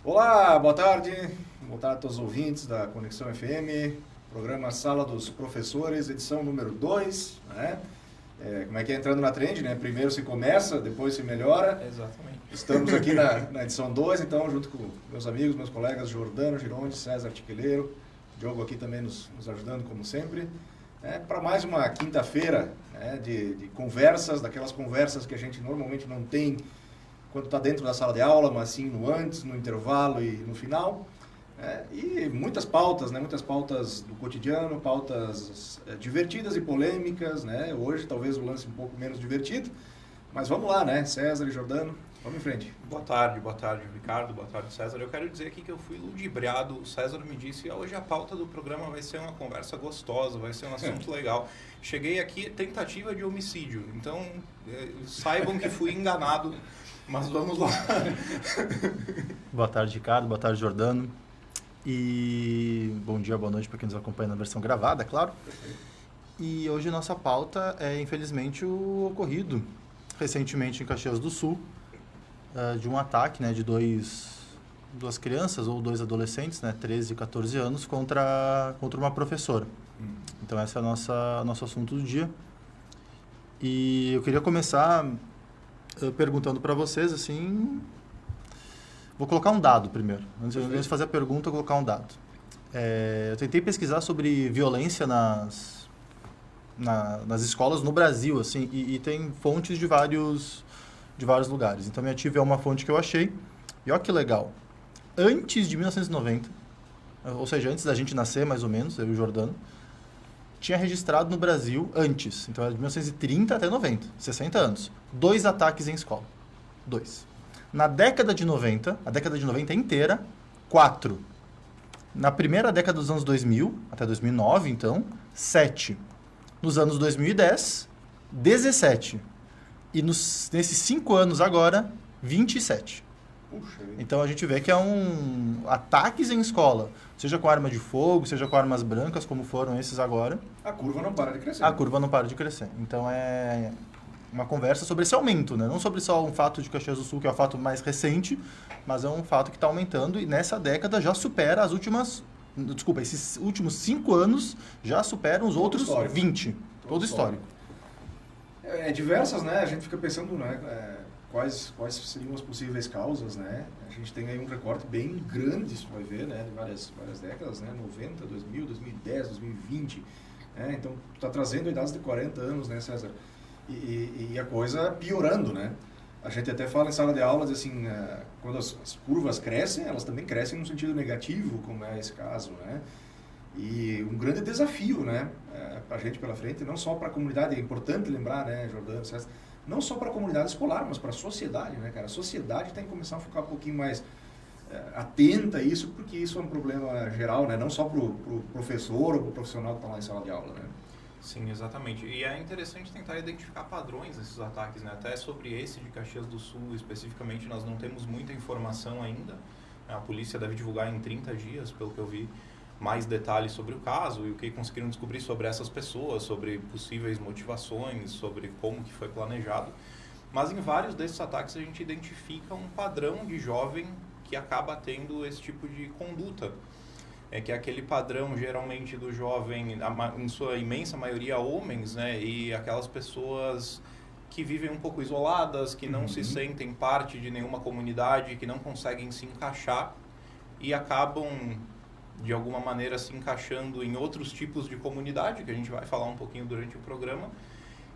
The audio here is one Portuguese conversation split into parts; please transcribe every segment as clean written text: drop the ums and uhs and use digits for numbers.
Olá, boa tarde. Boa tarde a todos os ouvintes da Conexão FM, programa Sala dos Professores, edição número 2, né? Como é que é entrando na trend, né? Primeiro se começa, depois se melhora. Exatamente. Estamos aqui na edição 2, então, junto com meus amigos, meus colegas Jordano, Gironde, César Tiqueleiro, Diogo aqui também nos ajudando, como sempre, para mais uma quinta-feira, né, de conversas, daquelas conversas que a gente normalmente não tem quando está dentro da sala de aula, mas sim no antes, no intervalo e no final. E muitas pautas, né? Muitas pautas do cotidiano, pautas divertidas e polêmicas, né? Hoje talvez o lance um pouco menos divertido, mas vamos lá, né? César e Jordano, vamos em frente. Boa tarde, Ricardo, boa tarde, César. Eu quero dizer aqui que eu fui ludibriado. O César me disse, hoje a pauta do programa vai ser uma conversa gostosa, vai ser um assunto legal. Cheguei aqui, tentativa de homicídio, então saibam que fui enganado, mas vamos lá. Boa tarde, Ricardo, boa tarde, Jordano. E bom dia, boa noite para quem nos acompanha na versão gravada, é claro. E hoje a nossa pauta é, infelizmente, o ocorrido recentemente em Caxias do Sul, de um ataque, né, de duas crianças ou dois adolescentes, né, 13 e 14 anos, contra uma professora. Então esse é o nosso assunto do dia. E eu queria começar perguntando para vocês, assim... Vou colocar um dado primeiro. Antes de fazer a pergunta, eu vou colocar um dado. Eu tentei pesquisar sobre violência nas escolas no Brasil, assim, e tem fontes de vários lugares. Então, minha tive é uma fonte que eu achei. E olha que legal. Antes de 1990, ou seja, antes da gente nascer, mais ou menos, eu e o Jordano, tinha registrado no Brasil, antes, então era de 1930 até 90, 60 anos, 2 ataques em escola. 2. Na década de 90, a década de 90 inteira, 4. Na primeira década dos anos 2000, até 2009, então, 7. Nos anos 2010, 17. E nesses 5 anos agora, 27. Puxa. Então a gente vê que é ataques em escola, seja com arma de fogo, seja com armas brancas, como foram esses agora. A curva não para de crescer. A curva não para de crescer. Então é uma conversa sobre esse aumento, né? Não sobre só um fato de Caxias do Sul, que é o fato mais recente, mas é um fato que está aumentando e nessa década já supera as últimas... Desculpa, esses últimos 5 anos já superam os outros histórico. 20. Todo histórico. Diversas, né? A gente fica pensando, né? Quais seriam as possíveis causas, né? A gente tem aí um recorte bem grande, isso vai ver, né? De várias décadas, né? 90, 2000, 2010, 2020. Então, está trazendo idades de 40 anos, né, César? E a coisa piorando, né? A gente até fala em sala de aulas, assim, quando as curvas crescem, elas também crescem no sentido negativo, como é esse caso, né? E um grande desafio, né, para a gente pela frente, não só para a comunidade, é importante lembrar, né, Jordano, César, não só para a comunidade escolar, mas para a sociedade, né, cara? A sociedade tem que começar a ficar um pouquinho mais atenta a isso, porque isso é um problema geral, né? Não só para o professor ou para o profissional que está lá em sala de aula, né? Sim, exatamente. E é interessante tentar identificar padrões nesses ataques, né? Até sobre esse de Caxias do Sul, especificamente, nós não temos muita informação ainda. A polícia deve divulgar em 30 dias, pelo que eu vi, mais detalhes sobre o caso e o que conseguiram descobrir sobre essas pessoas, sobre possíveis motivações, sobre como que foi planejado. Mas em vários desses ataques a gente identifica um padrão de jovem que acaba tendo esse tipo de conduta. Que é aquele padrão, geralmente, do jovem, em sua imensa maioria, homens, né? E aquelas pessoas que vivem um pouco isoladas, que não se sentem parte de nenhuma comunidade, que não conseguem se encaixar e acabam, de alguma maneira, se encaixando em outros tipos de comunidade, que a gente vai falar um pouquinho durante o programa,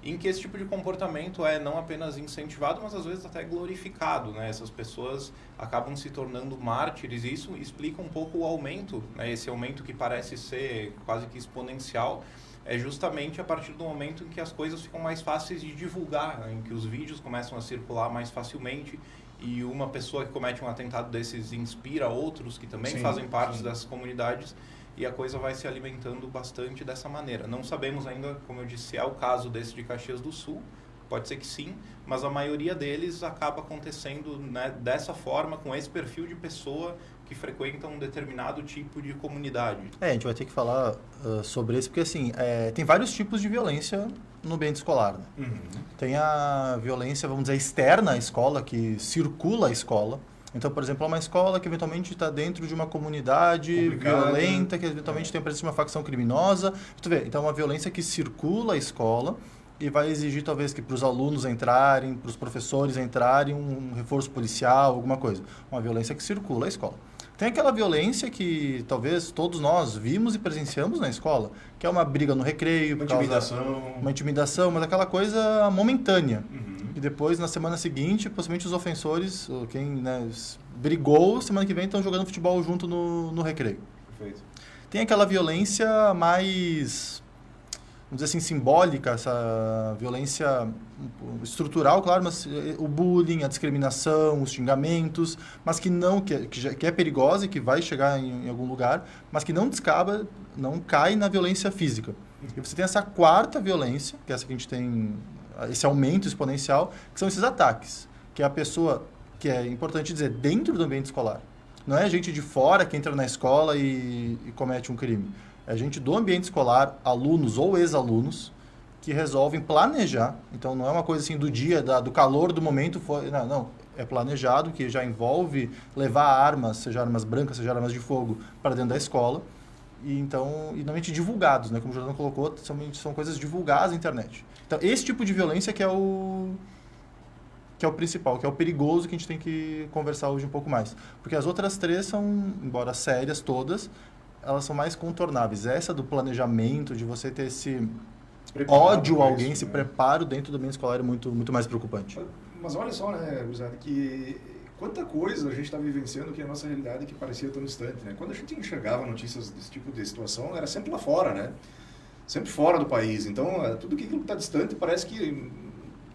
em que esse tipo de comportamento é não apenas incentivado, mas às vezes até glorificado, né? Essas pessoas acabam se tornando mártires e isso explica um pouco o aumento, né? Esse aumento que parece ser quase que exponencial, é justamente a partir do momento em que as coisas ficam mais fáceis de divulgar, né? Em que os vídeos começam a circular mais facilmente e uma pessoa que comete um atentado desses inspira outros que também fazem parte dessas comunidades e a coisa vai se alimentando bastante dessa maneira. Não sabemos ainda, como eu disse, se é o caso desse de Caxias do Sul, pode ser que sim, mas a maioria deles acaba acontecendo, né, dessa forma, com esse perfil de pessoa que frequenta um determinado tipo de comunidade. A gente vai ter que falar sobre isso, porque assim, tem vários tipos de violência no ambiente escolar. Né? Tem a violência, vamos dizer, externa à escola, que circula a escola. Então, por exemplo, é uma escola que eventualmente está dentro de uma comunidade complicado, violenta, que eventualmente tem a presença de uma facção criminosa. Tu vê, então é uma violência que circula a escola e vai exigir talvez que para os alunos entrarem, para os professores entrarem, um reforço policial, alguma coisa. Uma violência que circula a escola. Tem aquela violência que talvez todos nós vimos e presenciamos na escola, que é uma briga no recreio, uma intimidação, mas aquela coisa momentânea. E depois, na semana seguinte, possivelmente os ofensores, ou quem, né, brigou, semana que vem estão jogando futebol junto no recreio. Perfeito. Tem aquela violência mais, vamos dizer assim, simbólica, essa violência estrutural, claro, mas o bullying, a discriminação, os xingamentos, mas que não, que é perigosa e que vai chegar em algum lugar, mas que não descaba, não cai na violência física. E você tem essa quarta violência, que é essa que a gente tem, esse aumento exponencial, que são esses ataques, que é a pessoa, que é importante dizer, dentro do ambiente escolar. Não é gente de fora que entra na escola e comete um crime. É gente do ambiente escolar, alunos ou ex-alunos, que resolvem planejar. Então, não é uma coisa assim do dia, do calor do momento. Não, é planejado, que já envolve levar armas, seja armas brancas, seja armas de fogo, para dentro da escola. E normalmente divulgados, né? Como o Jordão colocou, são coisas divulgadas na internet. Então, esse tipo de violência que é o principal, que é o perigoso, que a gente tem que conversar hoje um pouco mais. Porque as outras três são, embora sérias todas, elas são mais contornáveis. Essa do planejamento, de você ter esse ódio a alguém, esse preparo dentro do ambiente escolar é muito, muito mais preocupante. Mas olha só, né, gurizada, que quanta coisa a gente está vivenciando que a nossa realidade que parecia tão distante, né? Quando a gente enxergava notícias desse tipo de situação, era sempre lá fora, né? Sempre fora do país. Então, tudo aquilo que está distante parece que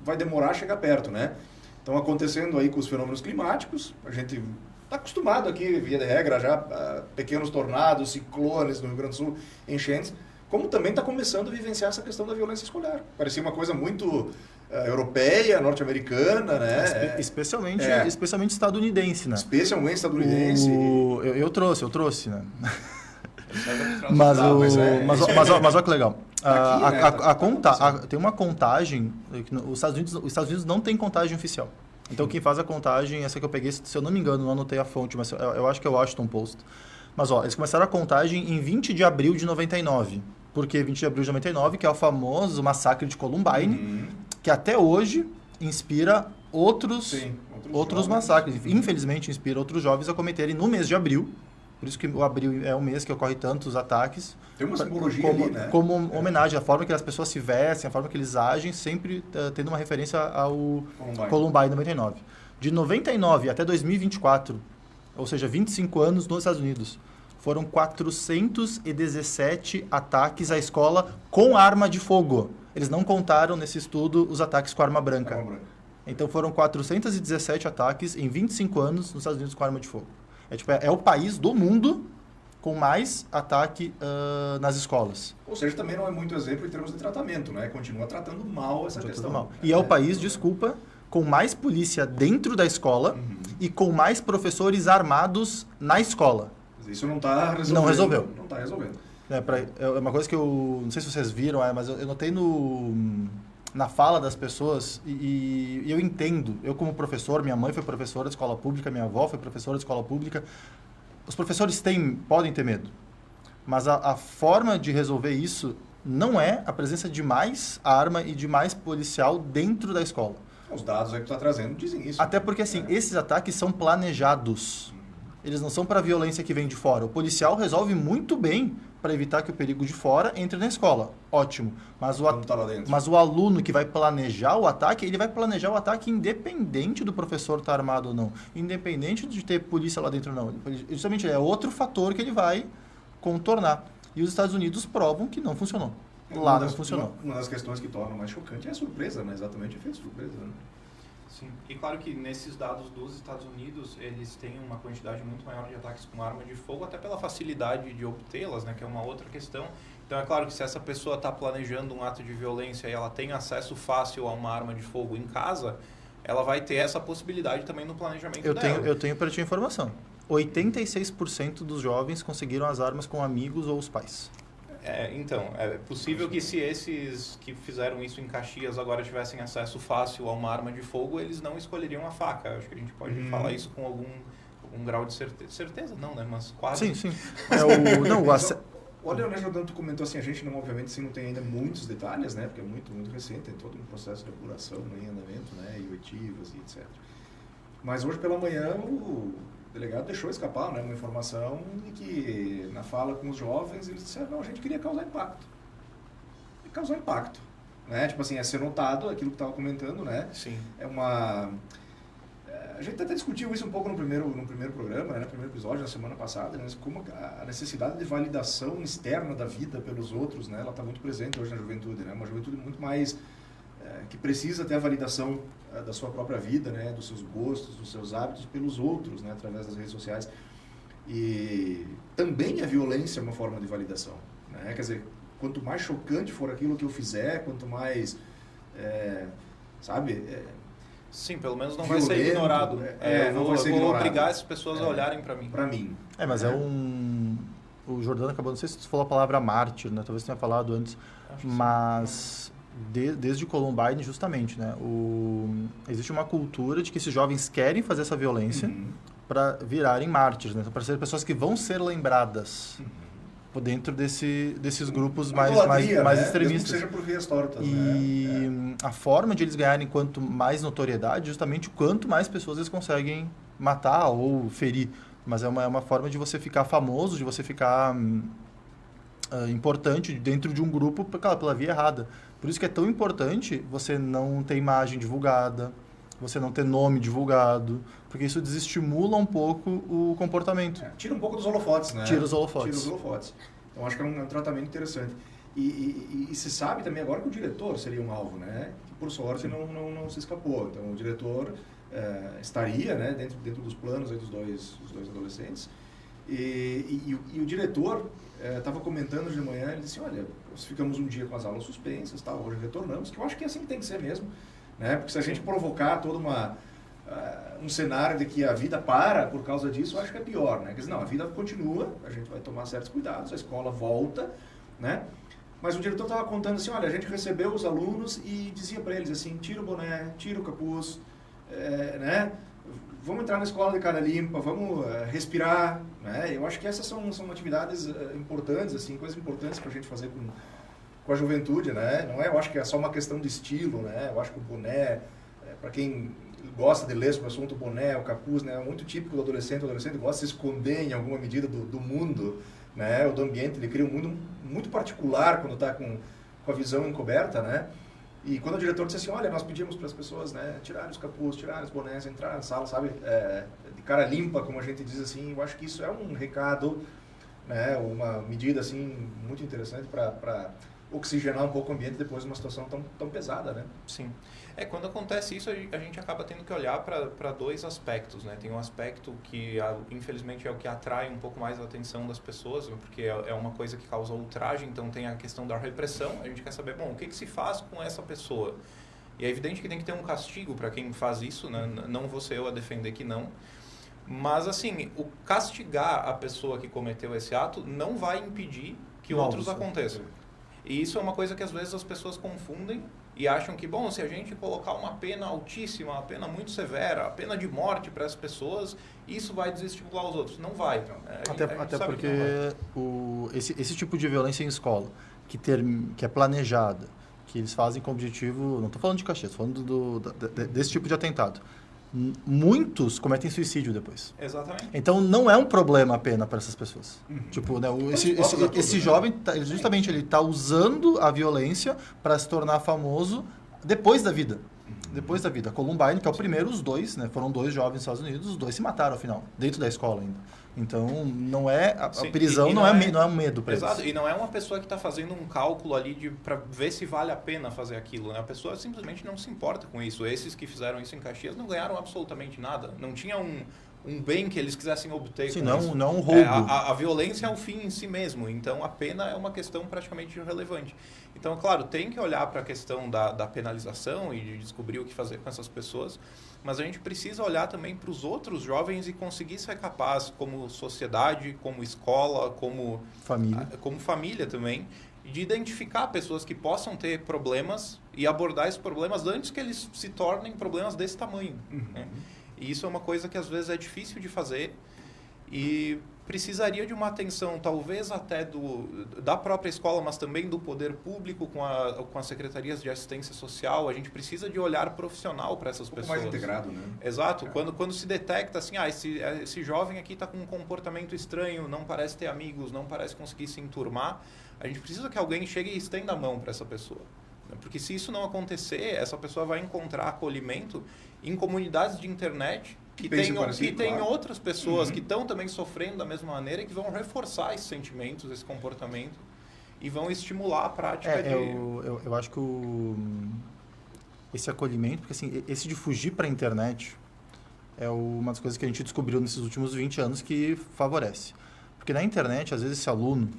vai demorar a chegar perto, né? Então, acontecendo aí com os fenômenos climáticos, a gente está acostumado aqui, via de regra, já pequenos tornados, ciclones no Rio Grande do Sul, enchentes, como também está começando a vivenciar essa questão da violência escolar. Parecia uma coisa muito europeia, norte-americana, né? Especialmente estadunidense, né? Especialmente estadunidense. Eu trouxe, né? Mas olha que legal. Tem uma contagem, os Estados Unidos não tem contagem oficial. Então, quem faz a contagem, essa que eu peguei, se eu não me engano, não anotei a fonte, mas eu acho que é o Washington Post. Mas, eles começaram a contagem em 20 de abril de 99. Por que 20 de abril de 99? Que é o famoso massacre de Columbine, que até hoje inspira outros massacres. Infelizmente, inspira outros jovens a cometerem no mês de abril. Por isso que o abril é o mês que ocorre tantos ataques. Tem uma simbologia ali, né? Como homenagem, a forma que as pessoas se vestem, a forma que eles agem, sempre tendo uma referência ao Columbine 99. De 99 até 2024, ou seja, 25 anos nos Estados Unidos, foram 417 ataques à escola com arma de fogo. Eles não contaram nesse estudo os ataques com arma branca. Então foram 417 ataques em 25 anos nos Estados Unidos com arma de fogo. É o país do mundo com mais ataque nas escolas. Ou seja, também não é muito exemplo em termos de tratamento, né? Continua tratando mal essa questão. E é o país, desculpa, com mais polícia dentro da escola e com mais professores armados na escola. Isso não está resolvendo. Não resolveu. Não está resolvendo. É uma coisa que eu não sei se vocês viram, mas eu notei na fala das pessoas e eu entendo. Eu como professor, minha mãe foi professora de escola pública, minha avó foi professora de escola pública. Os professores podem ter medo, mas a forma de resolver isso não é a presença de mais arma e de mais policial dentro da escola. Os dados aí que tu está trazendo dizem isso. Até porque, assim, esses ataques são planejados. Eles não são para a violência que vem de fora. O policial resolve muito bem para evitar que o perigo de fora entre na escola. Ótimo. Mas o aluno que vai planejar o ataque, ele vai planejar o ataque independente do professor estar armado ou não. Independente de ter polícia lá dentro ou não. Justamente é outro fator que ele vai contornar. E os Estados Unidos provam que não funcionou. Lá não funcionou. Uma das questões que torna mais chocante é a surpresa, né? Exatamente o efeito surpresa, né? Sim, e claro que nesses dados dos Estados Unidos, eles têm uma quantidade muito maior de ataques com arma de fogo, até pela facilidade de obtê-las, né, que é uma outra questão. Então é claro que se essa pessoa está planejando um ato de violência e ela tem acesso fácil a uma arma de fogo em casa, ela vai ter essa possibilidade também no planejamento dela. Eu tenho para ti informação. 86% dos jovens conseguiram as armas com amigos ou os pais. Então, é possível que se esses que fizeram isso em Caxias agora tivessem acesso fácil a uma arma de fogo, eles não escolheriam a faca. Acho que a gente pode falar isso com algum grau de certeza. Certeza não, né? Mas quase. Sim. Olha, né, Jordano, tu comentou assim, a gente não, obviamente, assim, não tem ainda muitos detalhes, né? Porque é muito, muito recente, tem todo um processo de apuração em andamento, né? E oitivas e etc. Mas hoje pela manhã o delegado deixou escapar, né, uma informação de que, na fala com os jovens, eles disseram, não, a gente queria causar impacto. E causar impacto, né? Tipo assim, é ser notado, aquilo que estava comentando, né? Sim. É uma... A gente até discutiu isso um pouco no primeiro programa, né, no primeiro episódio, na semana passada, né, como a necessidade de validação externa da vida pelos outros, né, ela está muito presente hoje na juventude, né, uma juventude muito mais que precisa ter a validação da sua própria vida, né, dos seus gostos, dos seus hábitos pelos outros, né, através das redes sociais. E também a violência é uma forma de validação, né, quer dizer, quanto mais chocante for aquilo que eu fizer, quanto mais, Sim, pelo menos não violento, vai ser ignorado. Não vai ser ignorado. Vou obrigar essas pessoas a olharem para mim. Para mim. Mas o Jordano acabou, não sei se tu falou a palavra mártir, né? Talvez tenha falado antes, mas desde Columbine, justamente, né? Existe uma cultura de que esses jovens querem fazer essa violência para virarem mártires, né? Para ser pessoas que vão ser lembradas dentro desses grupos mais extremistas. Mesmo que seja por vias tortas, a forma de eles ganharem quanto mais notoriedade, justamente quanto mais pessoas eles conseguem matar ou ferir. Mas é uma forma de você ficar famoso, de você ficar importante dentro de um grupo pela via errada. Por isso que é tão importante você não ter imagem divulgada, você não ter nome divulgado, porque isso desestimula um pouco o comportamento. Tira um pouco dos holofotes, né? Tira os holofotes. Então, acho que é um tratamento interessante. E se sabe também agora que o diretor seria um alvo, né? Que, por sorte, não se escapou. Então, o diretor estaria, né, dentro dos planos aí dos dois adolescentes. E o diretor estava comentando de manhã, ele disse, olha, nós ficamos um dia com as aulas suspensas, tá? Hoje retornamos, que eu acho que é assim que tem que ser mesmo. Né? Porque se a gente provocar todo um cenário de que a vida para por causa disso, eu acho que é pior, né? Quer dizer, não, a vida continua, a gente vai tomar certos cuidados, a escola volta, né? Mas o diretor estava contando assim, olha, a gente recebeu os alunos e dizia para eles assim, tira o boné, tira o capuz, né? Vamos entrar na escola de cara limpa, vamos respirar, né? Eu acho que essas são atividades importantes, assim, coisas importantes para a gente fazer com a juventude, né? Não eu acho que é só uma questão de estilo, né? Eu acho que o boné, para quem gosta de ler sobre o assunto, o boné, o capuz, né? É muito típico do adolescente. O adolescente gosta de se esconder em alguma medida do mundo, né? Ou do ambiente. Ele cria um mundo muito particular quando está com a visão encoberta, né? E quando o diretor disse assim, olha, nós pedimos para as pessoas, né, tirarem os capuz, tirarem os bonés, entrar na sala, sabe, de cara limpa, como a gente diz assim, eu acho que isso é um recado, né, uma medida assim muito interessante para oxigenar um pouco o ambiente depois de uma situação tão pesada, né? Sim. Quando acontece isso, a gente acaba tendo que olhar para dois aspectos, né? Tem um aspecto que, infelizmente, é o que atrai um pouco mais a atenção das pessoas, porque é uma coisa que causa ultraje, então tem a questão da repressão. A gente quer saber, bom, o que se faz com essa pessoa? E é evidente que tem que ter um castigo para quem faz isso, né? Não vou ser eu a defender que não. Mas, assim, o castigar a pessoa que cometeu esse ato não vai impedir que outros aconteçam. E isso é uma coisa que às vezes as pessoas confundem e acham que, bom, se a gente colocar uma pena altíssima, uma pena muito severa, a pena de morte para as pessoas, isso vai desestimular os outros. Não vai. Até porque esse tipo de violência em escola, que é planejada, que eles fazem com o objetivo, não estou falando de Caxias, estou falando desse tipo de atentado. Muitos cometem suicídio depois. Exatamente. Então não é um problema a pena para essas pessoas. Tipo, né, esse jovem, justamente, ele está usando a violência para se tornar famoso depois da vida. Depois da vida. Columbine, que é o primeiro, os dois, né, foram 2 jovens nos Estados Unidos, os 2 se mataram, afinal, dentro da escola ainda. Então, não é a prisão não é um medo para eles. Exato, e não é uma pessoa que está fazendo um cálculo ali para ver se vale a pena fazer aquilo, né? A pessoa simplesmente não se importa com isso. Esses que fizeram isso em Caxias não ganharam absolutamente nada. Não tinha um bem que eles quisessem obter. Sim, com não, isso. não um roubo. A violência é o fim em si mesmo, então a pena é uma questão praticamente irrelevante. Então, claro, tem que olhar para a questão da penalização e de descobrir o que fazer com essas pessoas, mas a gente precisa olhar também para os outros jovens e conseguir ser capaz, como sociedade, como escola, como família também, de identificar pessoas que possam ter problemas e abordar esses problemas antes que eles se tornem problemas desse tamanho. Né? E isso é uma coisa que às vezes é difícil de fazer e precisaria de uma atenção, talvez até da própria escola, mas também do poder público com as secretarias de assistência social. A gente precisa de olhar profissional para essas pessoas. Mais integrado, né? Exato. Quando se detecta assim, esse jovem aqui está com um comportamento estranho, não parece ter amigos, não parece conseguir se enturmar, a gente precisa que alguém chegue e estenda a mão para essa pessoa. Porque se isso não acontecer, essa pessoa vai encontrar acolhimento em comunidades de internet que tem outras pessoas que estão também sofrendo da mesma maneira e que vão reforçar esses sentimentos, esse comportamento e vão estimular a prática eu acho que esse acolhimento, porque assim, esse de fugir para a internet é uma das coisas que a gente descobriu nesses últimos 20 anos que favorece. Porque na internet, às vezes, esse aluno,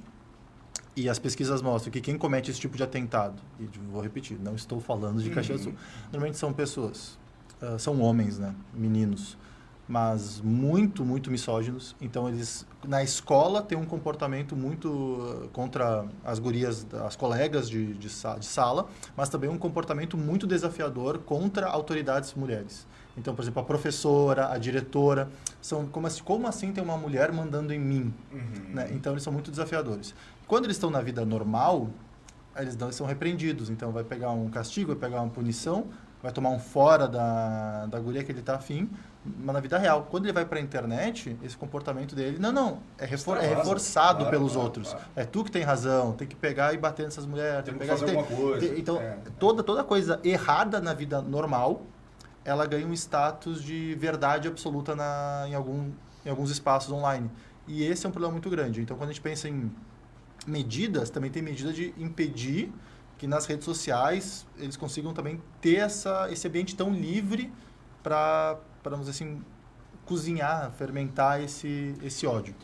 e as pesquisas mostram que quem comete esse tipo de atentado, e vou repetir, não estou falando de Caxias do Sul, normalmente são pessoas, são homens, né, meninos, mas muito, muito misóginos. Então, eles, na escola, têm um comportamento muito contra as gurias, as colegas de sala, mas também um comportamento muito desafiador contra autoridades mulheres. Então, por exemplo, a professora, a diretora, são como assim tem uma mulher mandando em mim? Né? Então, eles são muito desafiadores. Quando eles estão na vida normal, eles são repreendidos. Então, vai pegar um castigo, vai pegar uma punição, vai tomar um fora da guria que ele está afim, mas na vida real. Quando ele vai para a internet, esse comportamento dele, é reforçado pelos outros. Claro. É tu que tem razão, tem que pegar e bater nessas mulheres. Tem que fazer alguma coisa. Então, toda coisa errada na vida normal, ela ganha um status de verdade absoluta em alguns espaços online. E esse é um problema muito grande. Então, quando a gente pensa em medidas, também tem medida de impedir que nas redes sociais eles consigam também ter esse ambiente tão livre para, vamos dizer assim, cozinhar, fermentar esse ódio.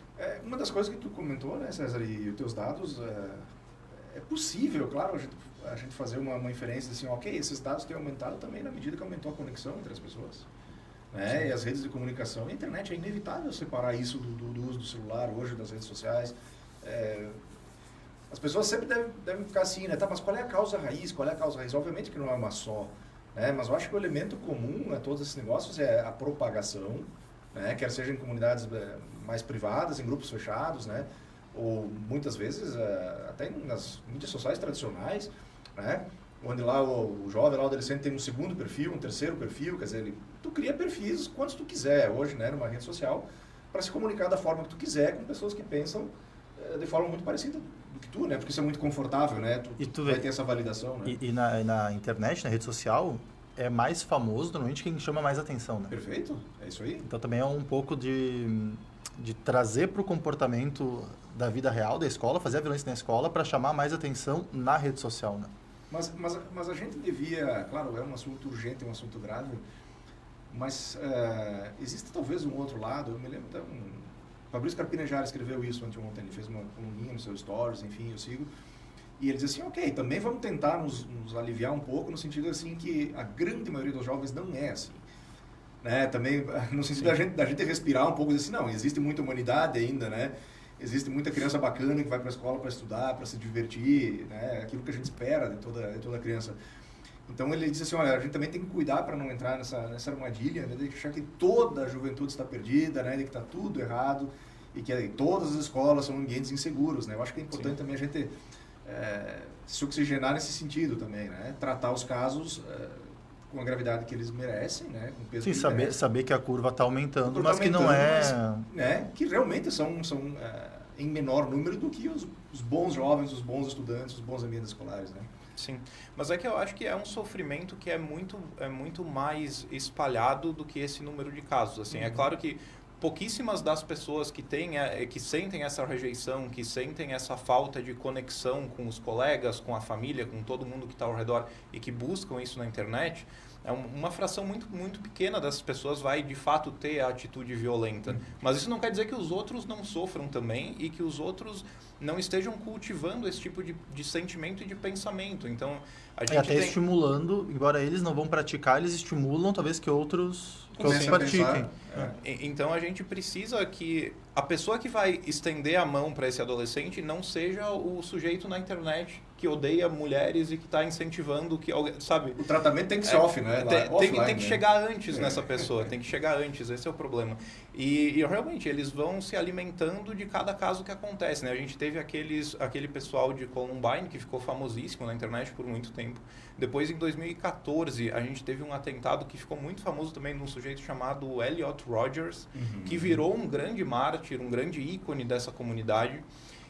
Uma das coisas que tu comentou, né, César, e os teus dados, é possível, claro, a gente fazer uma inferência assim, ok, esses dados têm aumentado também na medida que aumentou a conexão entre as pessoas. Né? E as redes de comunicação, a internet, é inevitável separar isso do uso do celular hoje, das redes sociais. As pessoas sempre devem ficar assim, né? Tá, mas qual é a causa raiz? Qual é a causa raiz? Obviamente que não é uma só, né? Mas eu acho que o elemento comum a todos esses negócios é a propagação, né? Quer seja em comunidades mais privadas, em grupos fechados, né? Ou muitas vezes até nas mídias sociais tradicionais, né? Onde lá o jovem, lá o adolescente tem um segundo perfil, um terceiro perfil, quer dizer, tu cria perfis quantos tu quiser hoje, né? Numa rede social, para se comunicar da forma que tu quiser com pessoas que pensam de forma muito parecida do que tu, né? Porque isso é muito confortável, né? Tu vai ter essa validação, né? E na internet, na rede social, é mais famoso, normalmente, quem chama mais atenção, né? Perfeito, é isso aí. Então, também é um pouco de trazer para o comportamento da vida real, da escola, fazer a violência na escola para chamar mais atenção na rede social, né? Mas a gente devia, claro, é um assunto urgente, é um assunto grave, mas existe talvez um outro lado. Eu me lembro até Fabrício Carpinejar escreveu isso anteontem, ele fez uma coluninha no seu stories, enfim, eu sigo, e ele diz assim, ok, também vamos tentar nos aliviar um pouco, no sentido assim que a grande maioria dos jovens não é assim, né? Também no sentido da gente respirar um pouco, dizer assim, não, existe muita humanidade ainda, né? Existe muita criança bacana que vai para a escola para estudar, para se divertir, né? Aquilo que a gente espera de toda criança. Então ele disse assim, olha, a gente também tem que cuidar para não entrar nessa armadilha, né, de achar que toda a juventude está perdida, né, de que está tudo errado e que todas as escolas são ambientes inseguros, né? Eu acho que é importante também a gente se oxigenar nesse sentido também, né? Tratar os casos com a gravidade que eles merecem, né? Com o peso Sim, saber que a curva está aumentando, mas que não é... né? Que realmente são em menor número do que os bons jovens, os bons estudantes, os bons ambientes escolares, né? Sim, mas é que eu acho que é um sofrimento que é muito mais espalhado do que esse número de casos. Assim, é claro que pouquíssimas das pessoas que que sentem essa rejeição, que sentem essa falta de conexão com os colegas, com a família, com todo mundo que está ao redor e que buscam isso na internet, uma fração muito, muito pequena dessas pessoas vai, de fato, ter a atitude violenta. Mas isso não quer dizer que os outros não sofram também e que os outros não estejam cultivando esse tipo de sentimento e de pensamento. Então, a gente até estimulando, embora eles não vão praticar, eles estimulam talvez que outros pratiquem. Então, a gente precisa que a pessoa que vai estender a mão para esse adolescente não seja o sujeito na internet que odeia mulheres e que está incentivando que alguém, sabe? O tratamento tem que ser off, né? Tem que chegar antes nessa pessoa, tem que chegar antes, esse é o problema. E realmente, eles vão se alimentando de cada caso que acontece, né? A gente teve aquele pessoal de Columbine que ficou famosíssimo na internet por muito tempo. Depois, em 2014, a gente teve um atentado que ficou muito famoso também de um sujeito chamado Elliot Rodgers, que virou um grande mártir, um grande ícone dessa comunidade.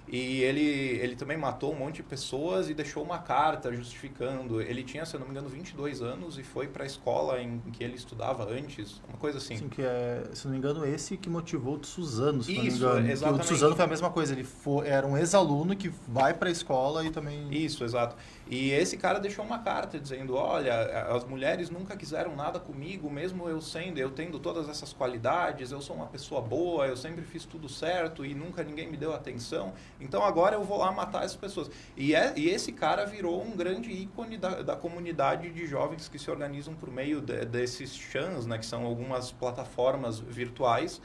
E ele também matou um monte de pessoas e deixou uma carta justificando. Ele tinha, se eu não me engano, 22 anos e foi para a escola em que ele estudava antes, uma coisa assim. Sim, que se não me engano, esse que motivou o Suzano, se Isso, não me engano. exatamente. O Suzano foi a mesma coisa, era um ex-aluno que vai para a escola e também... Isso, exato. E esse cara deixou uma carta dizendo, olha, as mulheres nunca quiseram nada comigo, mesmo eu tendo todas essas qualidades, eu sou uma pessoa boa, eu sempre fiz tudo certo e nunca ninguém me deu atenção. Então agora eu vou lá matar essas pessoas. E esse cara virou um grande ícone da comunidade de jovens que se organizam por meio desses chans, né, que são algumas plataformas virtuais.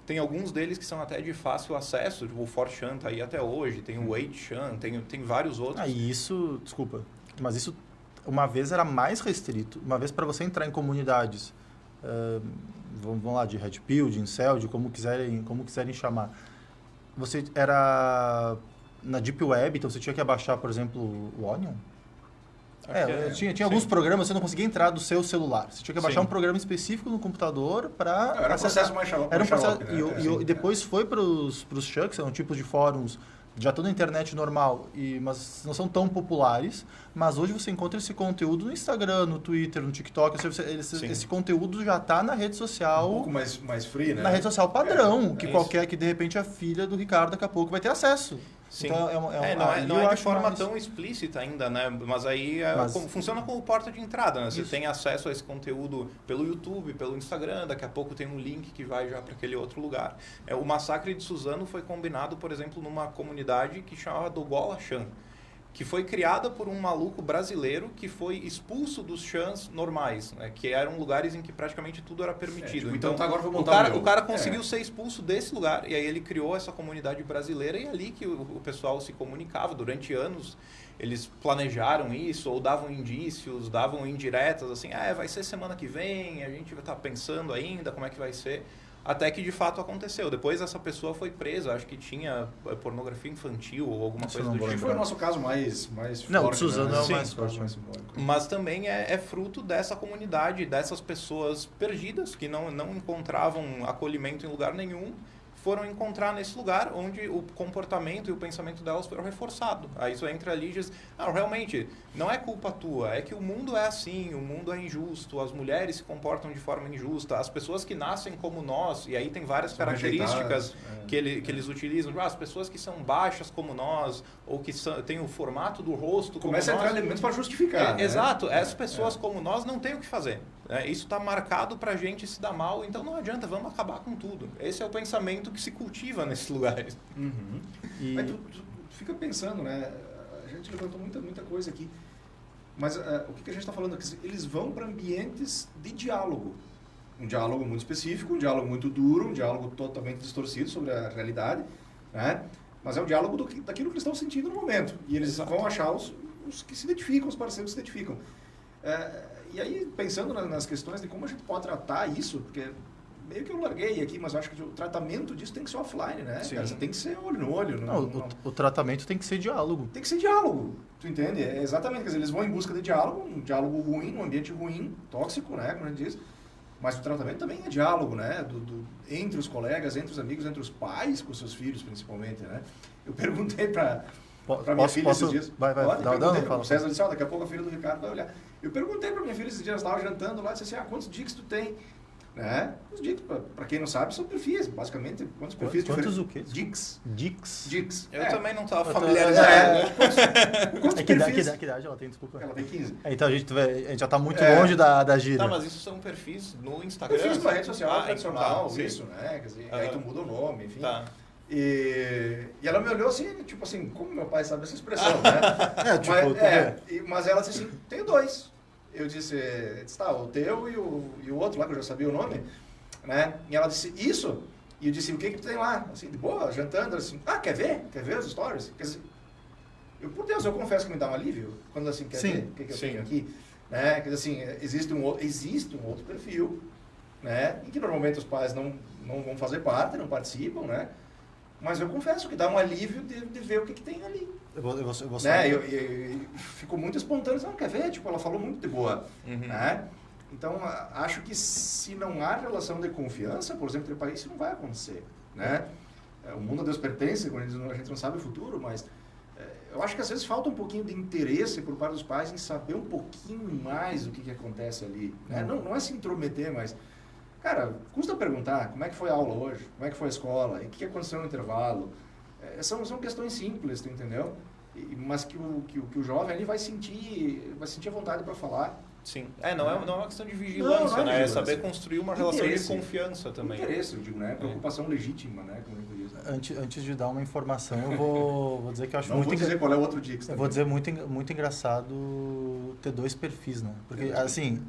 Tem alguns deles que são até de fácil acesso, tipo o 4chan tá aí até hoje, tem o 8chan, tem vários outros. E isso, desculpa, mas isso uma vez era mais restrito. Uma vez para você entrar em comunidades, vamos lá, de Red Pill, de Incel, de como quiserem chamar, você era na Deep Web, então você tinha que abaixar, por exemplo, o Onion. Tinha alguns programas você não conseguia entrar do seu celular. Você tinha que baixar um programa específico no computador para... Era um processo mais xarope. Era um processo, e depois foi para os chunks, que são tipos de fóruns, já estão na internet normal, mas não são tão populares. Mas hoje você encontra esse conteúdo no Instagram, no Twitter, no TikTok. Esse conteúdo já está na rede social... Um pouco mais free, né? Na rede social padrão, que de repente a filha do Ricardo daqui a pouco vai ter acesso. Sim. Então, não é de forma tão explícita ainda, né? Mas aí funciona como porta de entrada, né? Você tem acesso a esse conteúdo pelo YouTube, pelo Instagram, daqui a pouco tem um link que vai já para aquele outro lugar. O massacre de Suzano foi combinado, por exemplo, numa comunidade que chamava Dogola Chan, que foi criada por um maluco brasileiro que foi expulso dos chans normais, né? Que eram lugares em que praticamente tudo era permitido. Então agora vou montar o cara conseguiu ser expulso desse lugar, e aí ele criou essa comunidade brasileira, e ali que o pessoal se comunicava durante anos. Eles planejaram isso, ou davam indícios, davam indiretas, assim, vai ser semana que vem, a gente vai estar pensando ainda como é que vai ser. Até que de fato aconteceu. Depois essa pessoa foi presa, acho que tinha pornografia infantil ou alguma coisa do tipo. Foi o nosso caso mais forte. Não, o Suzano é o mais forte. Mas também é fruto dessa comunidade, dessas pessoas perdidas que não encontravam acolhimento em lugar nenhum, foram encontrar nesse lugar onde o comportamento e o pensamento delas foram reforçado. Aí isso entra ali e diz, realmente, não é culpa tua, é que o mundo é assim, o mundo é injusto, as mulheres se comportam de forma injusta, as pessoas que nascem como nós, e aí tem várias características que eles utilizam, as pessoas que são baixas como nós, ou que têm o formato do rosto como nós. Começa a entrar elementos para justificar. Né? Exato, essas pessoas como nós não têm o que fazer. Isso está marcado para a gente se dar mal, então não adianta, vamos acabar com tudo. Esse é o pensamento que se cultiva nesses lugares. Mas tu fica pensando, né? A gente levantou muita coisa aqui, mas o que a gente está falando aqui? Eles vão para ambientes de diálogo. Um diálogo muito específico, um diálogo muito duro, um diálogo totalmente distorcido sobre a realidade, né? Mas é um diálogo daquilo que eles estão sentindo no momento. E eles vão achar os que se identificam, os parceiros que se identificam. E aí, pensando nas questões de como a gente pode tratar isso, porque meio que eu larguei aqui, mas eu acho que o tratamento disso tem que ser offline, né? Cara, você tem que ser olho no olho. O tratamento tem que ser diálogo. Tem que ser diálogo, tu entende? Exatamente, quer dizer, eles vão em busca de diálogo, um diálogo ruim, um ambiente ruim, tóxico, né, como a gente diz. Mas o tratamento também é diálogo, né? Entre os colegas, entre os amigos, entre os pais com os seus filhos, principalmente, né? Eu perguntei para minha filha esses dias. O César disse, daqui a pouco a filha do Ricardo vai olhar. Eu perguntei para minha filha esses dias, ela estava jantando lá, disse assim, quantos dias tu tem? Né? Os DICs, para quem não sabe, são perfis, basicamente. Quantos perfis Quantos diferentes? o quê? DICs. DICs. Eu também não estava Eu tô- familiarizado. Quantos Que perfis? idade ela tem, desculpa? Ela tem 15. Então a gente já tá muito longe da gíria. Tá, mas isso são perfis no Instagram? Perfis para rede social tradicional, sim. isso, né? Quer dizer, aí tu muda o nome, enfim. Tá. E ela me olhou assim, tipo assim, como meu pai sabe essa expressão, né? Mas ela disse assim, tenho 2. Eu disse, tá, o teu e o outro lá, que eu já sabia o nome, né? E ela disse, isso? E eu disse, o que tu tem lá? Assim, de boa, jantando, assim, quer ver? Quer ver os stories? Quer dizer, por Deus, eu confesso que me dá um alívio, quando assim, quer ver o que eu tenho aqui? Né? Quer dizer assim, existe um outro perfil, né? Em que normalmente os pais não vão fazer parte, não participam, né? Mas eu confesso que dá um alívio de ver o que tem ali. Eu vou né? Ficou muito espontâneo. Não quer ver? Tipo, ela falou muito de boa. Né? Então, acho que se não há relação de confiança, por exemplo, entre países, isso não vai acontecer. Né? O mundo a Deus pertence, quando a gente não sabe o futuro, mas eu acho que às vezes falta um pouquinho de interesse por parte dos pais em saber um pouquinho mais o que acontece ali. Né? Não é se intrometer, mas... Cara, custa perguntar como é que foi a aula hoje, como é que foi a escola, e o que aconteceu no intervalo. São questões simples, tu entendeu? Mas que o jovem ali vai sentir a vontade para falar. Sim. Não é uma questão de vigilância, não é né? vigilância. É saber construir uma relação de confiança também. Interesse, eu digo, né? Preocupação legítima, né? Como eu diz, né? Antes de dar uma informação, eu vou dizer que eu acho não vou dizer qual é o outro dia que você Eu vou dizer muito engraçado ter 2 perfis, né? Porque, assim,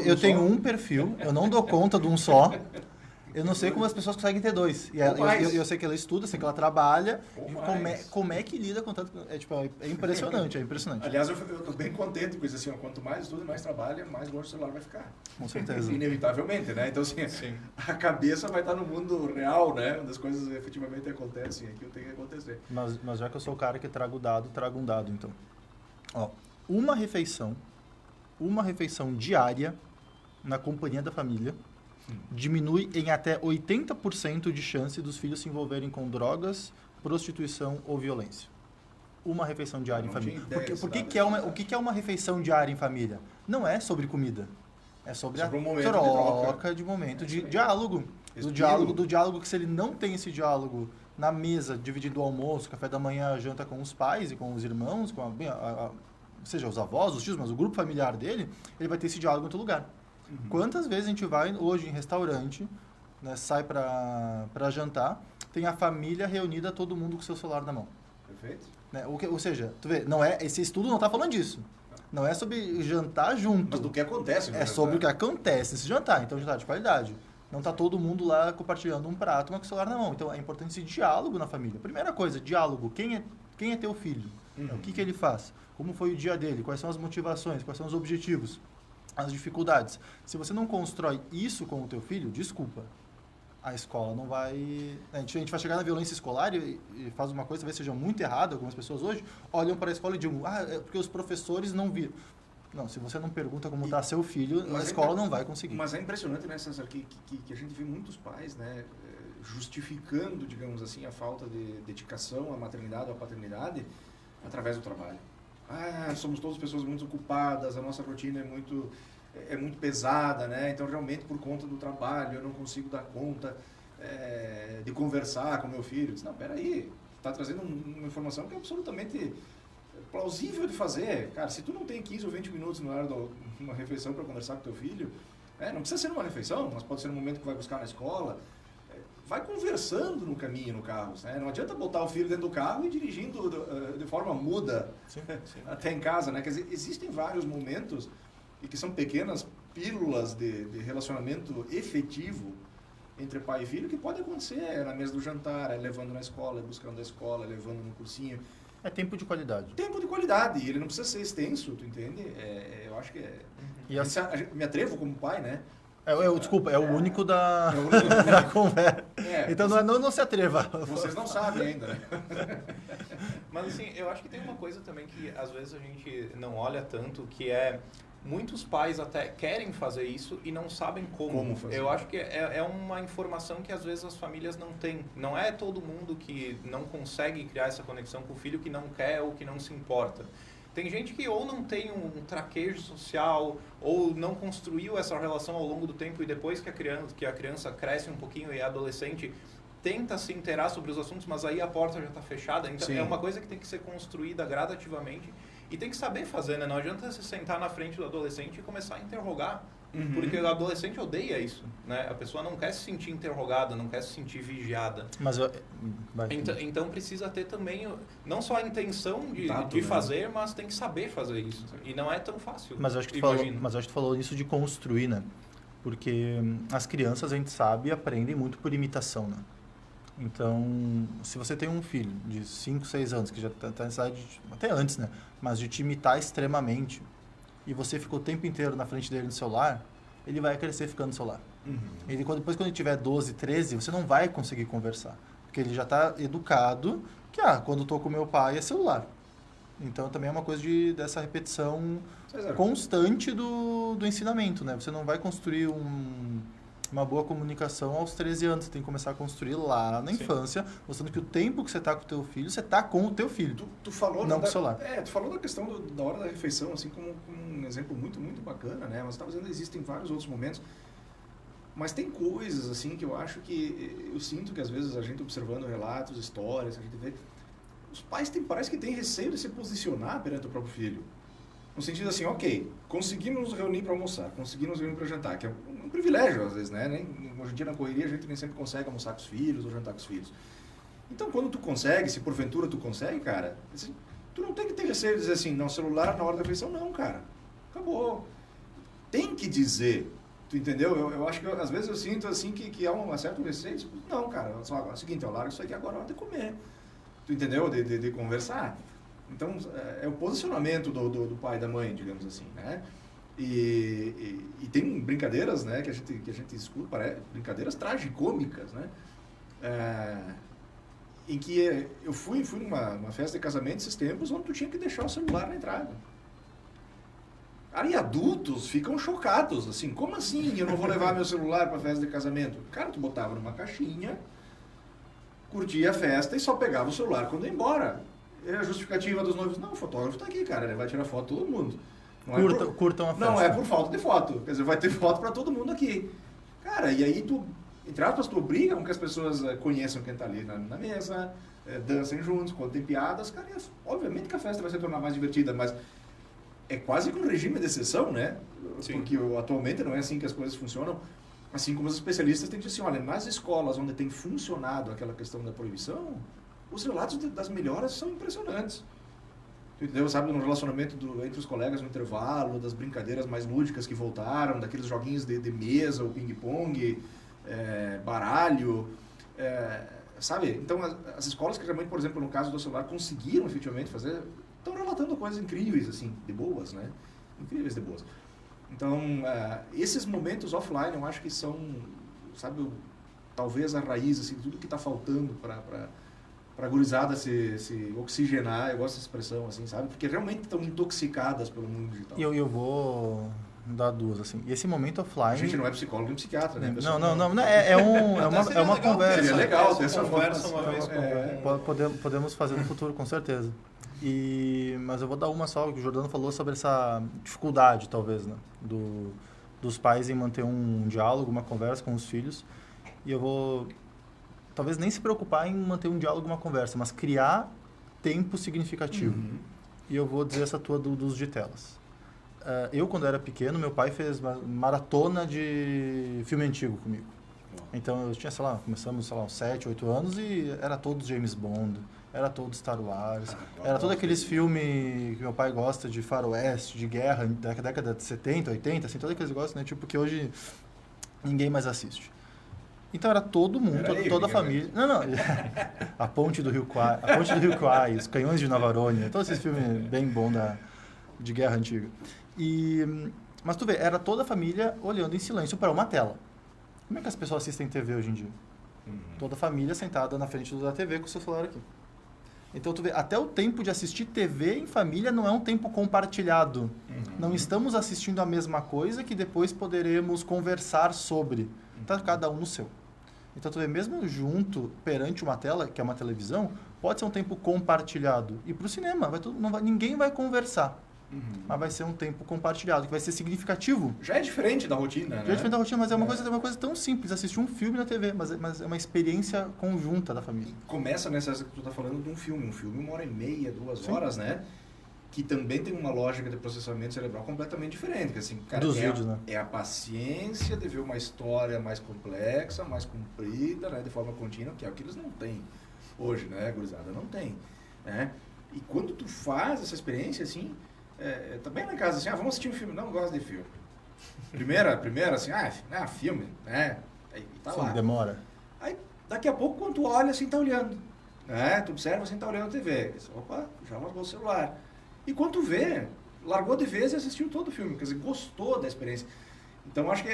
eu tenho um perfil, eu não dou conta de um só. Eu não sei como as pessoas conseguem ter 2. E eu sei que ela estuda, sei que ela trabalha. Como é que lida com tanto... É impressionante, é impressionante. Aliás, eu estou bem contente com isso. Assim, quanto mais estuda, mais trabalha, mais longe o celular vai ficar. Com certeza. Inevitavelmente, né? Então, assim, a cabeça vai estar no mundo real, né? Onde as coisas efetivamente acontecem. Aquilo tem que acontecer. Mas já que eu sou o cara que trago o dado, trago um dado, então. Ó, uma refeição diária na companhia da família diminui em até 80% de chance dos filhos se envolverem com drogas, prostituição ou violência. Uma refeição diária em família. O que é uma refeição diária em família? Não é sobre comida. É sobre a troca de momento, de diálogo. Do diálogo que, se ele não tem esse diálogo na mesa, dividindo o almoço, café da manhã, janta com os pais e com os irmãos, seja os avós, os tios, mas o grupo familiar dele, ele vai ter esse diálogo em outro lugar. Quantas vezes a gente vai hoje em restaurante, né, sai para jantar, tem a família reunida, todo mundo com o seu celular na mão. Perfeito. Né? Ou seja, tu vê, esse estudo não está falando disso. Não é sobre jantar junto. Mas do que acontece. É sobre o que acontece nesse jantar. Então, jantar de qualidade. Não está todo mundo lá compartilhando um prato, mas com o celular na mão. Então, é importante esse diálogo na família. Primeira coisa, diálogo. Quem é teu filho? O que ele faz? Como foi o dia dele? Quais são as motivações? Quais são os objetivos? As dificuldades. Se você não constrói isso com o teu filho, desculpa. A escola não vai... A gente vai chegar na violência escolar e faz uma coisa, talvez seja muito errada. Algumas pessoas hoje olham para a escola e digam, é porque os professores não viram. Não, se você não pergunta como está seu filho, a escola não vai conseguir. Mas é impressionante, né, César, que a gente vê muitos pais, né, justificando, digamos assim, a falta de dedicação à maternidade ou à paternidade através do trabalho. Somos todas pessoas muito ocupadas, a nossa rotina é muito pesada, né? Então, realmente, por conta do trabalho, eu não consigo dar conta de conversar com meu filho. Não, peraí, está trazendo uma informação que é absolutamente plausível de fazer. Cara, se tu não tem 15 ou 20 minutos na hora de uma refeição para conversar com teu filho, não precisa ser numa refeição, mas pode ser no momento que vai buscar na escola, vai conversando no caminho, no carro. Né? Não adianta botar o filho dentro do carro e dirigindo de forma muda até em casa. Né? Quer dizer, existem vários momentos e que são pequenas pílulas de relacionamento efetivo entre pai e filho que pode acontecer na mesa do jantar, levando na escola, buscando na escola, levando no cursinho. É tempo de qualidade. Tempo de qualidade. E ele não precisa ser extenso, tu entende? Eu acho que me atrevo como pai, né? Desculpa, é o único da conversa. Então não se atreva. Vocês não sabem ainda, né? Mas assim, eu acho que tem uma coisa também que às vezes a gente não olha tanto, que é muitos pais até querem fazer isso e não sabem como fazer. Eu acho que é uma informação que às vezes as famílias não têm. Não é todo mundo que não consegue criar essa conexão com o filho que não quer ou que não se importa. Tem gente que ou não tem um traquejo social, ou não construiu essa relação ao longo do tempo e depois que a criança cresce um pouquinho e é adolescente, tenta se inteirar sobre os assuntos, mas aí a porta já está fechada. Então, é uma coisa que tem que ser construída gradativamente e tem que saber fazer, né? Não adianta você sentar na frente do adolescente e começar a interrogar. Porque o adolescente odeia isso, né? A pessoa não quer se sentir interrogada, não quer se sentir vigiada. Mas então precisa ter também, não só a intenção de fazer, mas tem que saber fazer isso. E não é tão fácil. Mas eu acho que tu falou isso de construir, né? Porque as crianças, a gente sabe, aprendem muito por imitação, né? Então, se você tem um filho de 5, 6 anos, que já está nessa idade, até antes, né? Mas de te imitar extremamente, e você ficou o tempo inteiro na frente dele no celular, ele vai crescer ficando no celular. Depois, quando ele tiver 12, 13, você não vai conseguir conversar. Porque ele já está educado que, quando estou com meu pai, é celular. Então, também é uma coisa dessa repetição constante do ensinamento, né? Você não vai construir uma boa comunicação aos 13 anos. Você tem que começar a construir lá na infância, mostrando que o tempo que você está com o teu filho, você está com o teu filho. Tu falou não com o celular. Tu falou da questão da hora da refeição, assim, como um exemplo muito, muito bacana, né? Mas estava dizendo que existem vários outros momentos. Mas tem coisas, assim, que eu acho que... Eu sinto que, às vezes, a gente observando relatos, histórias, a gente vê... Os pais parece que têm receio de se posicionar perante o próprio filho. No sentido assim, ok, conseguimos nos reunir para almoçar, conseguimos nos reunir para jantar, que é um privilégio às vezes, né? Hoje em dia na correria a gente nem sempre consegue almoçar com os filhos ou jantar com os filhos. Então quando tu consegue, se porventura tu consegue, cara, assim, tu não tem que ter receio de dizer assim, não, celular na hora da refeição, não, cara. Acabou. Tem que dizer, tu entendeu? Eu acho que às vezes eu sinto assim que há um certo receio, tipo, não, cara, só agora, é o seguinte, eu largo isso aqui agora, é hora de comer. Tu entendeu? De conversar. Então, é o posicionamento do pai e da mãe, digamos assim, né? E tem brincadeiras, né, que a gente escuta, brincadeiras tragicômicas, né? Em que eu fui numa festa de casamento esses tempos onde tu tinha que deixar o celular na entrada. Cara, e adultos ficam chocados, assim, como assim eu não vou levar meu celular para a festa de casamento? Cara, tu botava numa caixinha, curtia a festa e só pegava o celular quando ia embora. É a justificativa dos noivos. Não, o fotógrafo está aqui, cara. Ele vai tirar foto de todo mundo. Curtam a festa. Não é por falta de foto. Quer dizer, vai ter foto para todo mundo aqui. Cara, e aí tu, entre aspas, tu obriga com que as pessoas conheçam quem está ali na mesa, dancem juntos, contem piadas. Cara, obviamente que a festa vai se tornar mais divertida, mas é quase que um regime de exceção, né? Sim. Porque atualmente não é assim que as coisas funcionam. Assim como os especialistas têm dito assim, olha, nas escolas onde tem funcionado aquela questão da proibição, os relatos das melhoras são impressionantes. Entendeu? Sabe, no relacionamento entre os colegas no intervalo, das brincadeiras mais lúdicas que voltaram, daqueles joguinhos de mesa, o ping-pong, baralho, sabe? Então, as escolas que realmente, por exemplo, no caso do celular, conseguiram efetivamente fazer, estão relatando coisas incríveis, assim, de boas, né? Incríveis de boas. Então, esses momentos offline, eu acho que são, sabe, talvez a raiz, assim, de tudo que está faltando para a gurizada se oxigenar, eu gosto dessa expressão, assim, sabe? Porque realmente estão intoxicadas pelo mundo digital. E eu vou dar duas, assim. E esse momento offline... A gente não é psicólogo nem psiquiatra, né? Não, é uma conversa. Seria legal ter essa conversa uma vez. Podemos fazer no futuro, com certeza. Mas eu vou dar uma só, que o Jordano falou sobre essa dificuldade, talvez, né? Dos pais em manter um diálogo, uma conversa com os filhos. E eu vou... talvez nem se preocupar em manter um diálogo, uma conversa, mas criar tempo significativo. E eu vou dizer essa tua do uso de telas. Eu, quando era pequeno, meu pai fez uma maratona de filme antigo comigo. Então, eu tinha, começamos, uns 7, 8 anos e era todo James Bond, era todo Star Wars, era todos aqueles filmes que meu pai gosta de faroeste, de guerra, da década de 70, 80, assim, todos aqueles gostam, né? Tipo, que hoje ninguém mais assiste. Então era todo mundo, toda a família. Não. A Ponte do Rio Kwai, Os Canhões de Navarone, todos esses filmes bem bons de guerra antiga. Mas tu vê, era toda a família olhando em silêncio para uma tela. Como é que as pessoas assistem TV hoje em dia? Toda a família sentada na frente da TV com o seu celular aqui. Então tu vê, até o tempo de assistir TV em família não é um tempo compartilhado. Não estamos assistindo a mesma coisa que depois poderemos conversar sobre. Tá cada um no seu. Então, tu vê, mesmo junto, perante uma tela, que é uma televisão, pode ser um tempo compartilhado. E para o cinema, ninguém vai conversar. Uhum. Mas vai ser um tempo compartilhado, que vai ser significativo. Já é diferente da rotina, né? Já é diferente da rotina, mas é uma coisa tão simples, assistir um filme na TV, mas é uma experiência conjunta da família. E começa nessa que tu tá falando de um filme 1h30, 2 Sim. horas, né? Que também tem uma lógica de processamento cerebral completamente diferente. Que, assim, cara, Dos vídeos, né? É a paciência de ver uma história mais complexa, mais comprida, né? De forma contínua, que é o que eles não têm hoje, né, gurizada? Não tem, né? E quando tu faz essa experiência, assim, também lá em casa, assim, vamos assistir um filme. Não gosto de filme. Primeira assim, filme, né? Aí tá Sim, lá. demora. Aí, daqui a pouco, quando tu olha, assim, tá olhando. Né? Tu observa, assim, tá olhando a TV. Opa, já largou o celular. E quando tu vê, largou de vez e assistiu todo o filme. Quer dizer, gostou da experiência. Então, acho que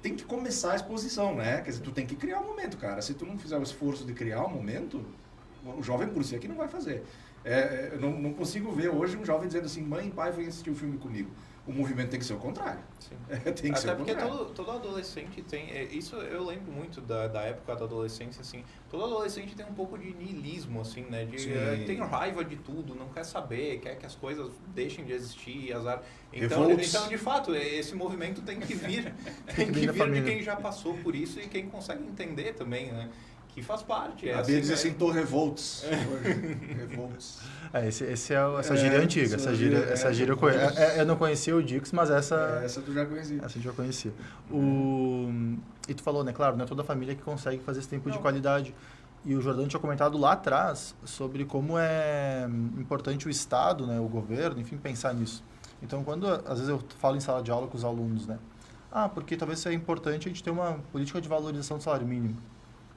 tem que começar a exposição, né? Quer dizer, tu tem que criar um momento, cara. Se tu não fizer o esforço de criar um momento, o jovem por si aqui não vai fazer. Eu não consigo ver hoje um jovem dizendo assim, mãe e pai vêm assistir o filme comigo. O movimento tem que ser o contrário. Sim. Tem que ser Até o porque contrário. todo adolescente tem... Isso eu lembro muito da época da adolescência, assim. Todo adolescente tem um pouco de niilismo, assim, né? Tem raiva de tudo, não quer saber, quer que as coisas deixem de existir, azar. Então, de fato, esse movimento tem que vir, tem que vir de quem já passou por isso e quem consegue entender também, né? Que faz parte. A Bia diz assim, tô revoltos. Revoltos. Essa gíria é antiga. Essa gíria eu não conhecia o Dix, mas essa tu já conhecia. Essa eu já conhecia. E tu falou, né? Claro, não é toda a família que consegue fazer esse tempo de qualidade. E o Jordão tinha comentado lá atrás sobre como é importante o Estado, né, o governo, enfim, pensar nisso. Então, às vezes eu falo em sala de aula com os alunos, né? Porque talvez seja importante a gente ter uma política de valorização do salário mínimo.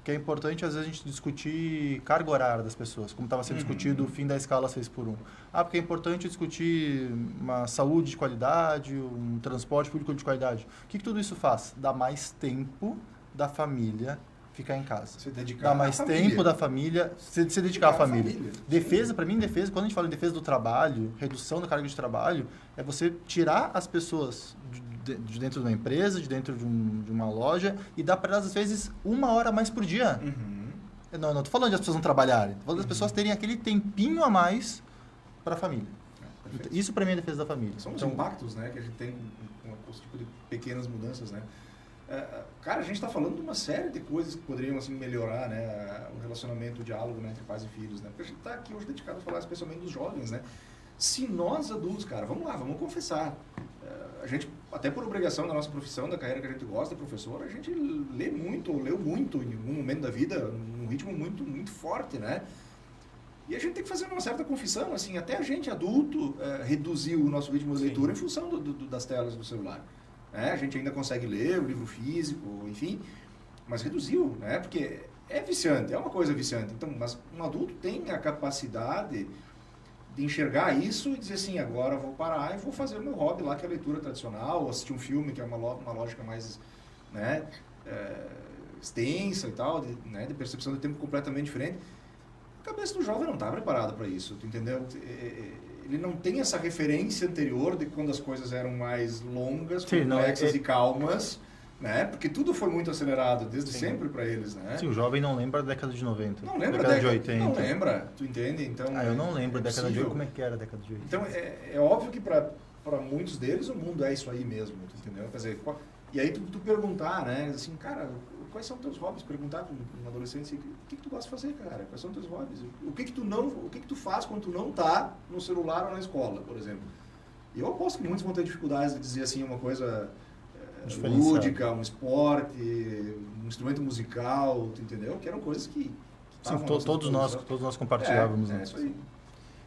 Que é importante, às vezes, a gente discutir carga horária das pessoas, como estava sendo discutido o fim da escala 6x1. Porque é importante discutir uma saúde de qualidade, um transporte público de qualidade. O que tudo isso faz? Dá mais tempo da família ficar em casa. Se dedicar Dá mais tempo da família se dedicar à família. Defesa, para mim, quando a gente fala em defesa do trabalho, redução da carga de trabalho, é você tirar as pessoas de dentro de uma empresa, de dentro de uma loja e dar para elas, às vezes, 1 hora a mais por dia. Uhum. Não estou falando de as pessoas não trabalharem, estou falando das pessoas terem aquele tempinho a mais para a família. Isso, para mim, é defesa da família. São os impactos, né, que a gente tem com esse tipo de pequenas mudanças, né? Cara, a gente está falando de uma série de coisas que poderiam assim, melhorar, né, o relacionamento, o diálogo, né, entre pais e filhos, né? Porque a gente está aqui hoje dedicado a falar especialmente dos jovens, né? Se nós adultos, cara, vamos lá, vamos confessar, a gente, até por obrigação da nossa profissão, da carreira que a gente gosta, professor, a gente lê muito, ou leu muito em algum momento da vida, num ritmo muito, muito forte, né? E a gente tem que fazer uma certa confissão, assim, até a gente adulto reduziu o nosso ritmo de leitura em função das telas do celular. A gente ainda consegue ler o livro físico, enfim, mas reduziu, né? Porque é viciante, é uma coisa viciante. Então, mas um adulto tem a capacidade de enxergar isso e dizer assim, agora eu vou parar e vou fazer o meu hobby lá, que é a leitura tradicional, ou assistir um filme que é uma lógica mais, né, extensa e tal, de percepção de tempo completamente diferente. A cabeça do jovem não está preparada para isso, tu entendeu? Ele não tem essa referência anterior de quando as coisas eram mais longas, complexas e calmas, né? Porque tudo foi muito acelerado desde sempre para eles, né? Sim, o jovem não lembra da década de 90. Não lembra da década de 80. Não lembra, tu entende? Então, eu não lembro da década de 80, como é que era a década de 80. Então, é óbvio que para muitos deles o mundo é isso aí mesmo, tu entendeu? Quer dizer, e aí tu perguntar, né? Assim, cara, quais são teus hobbies? Perguntar para um adolescente, o que tu gosta de fazer, cara? Quais são teus hobbies? O que tu faz quando tu não tá no celular ou na escola, por exemplo? E eu aposto que muitos vão ter dificuldades de dizer assim uma coisa lúdica, um esporte, um instrumento musical, tu entendeu? Que eram coisas que sim, todos nós compartilhávamos. É isso aí.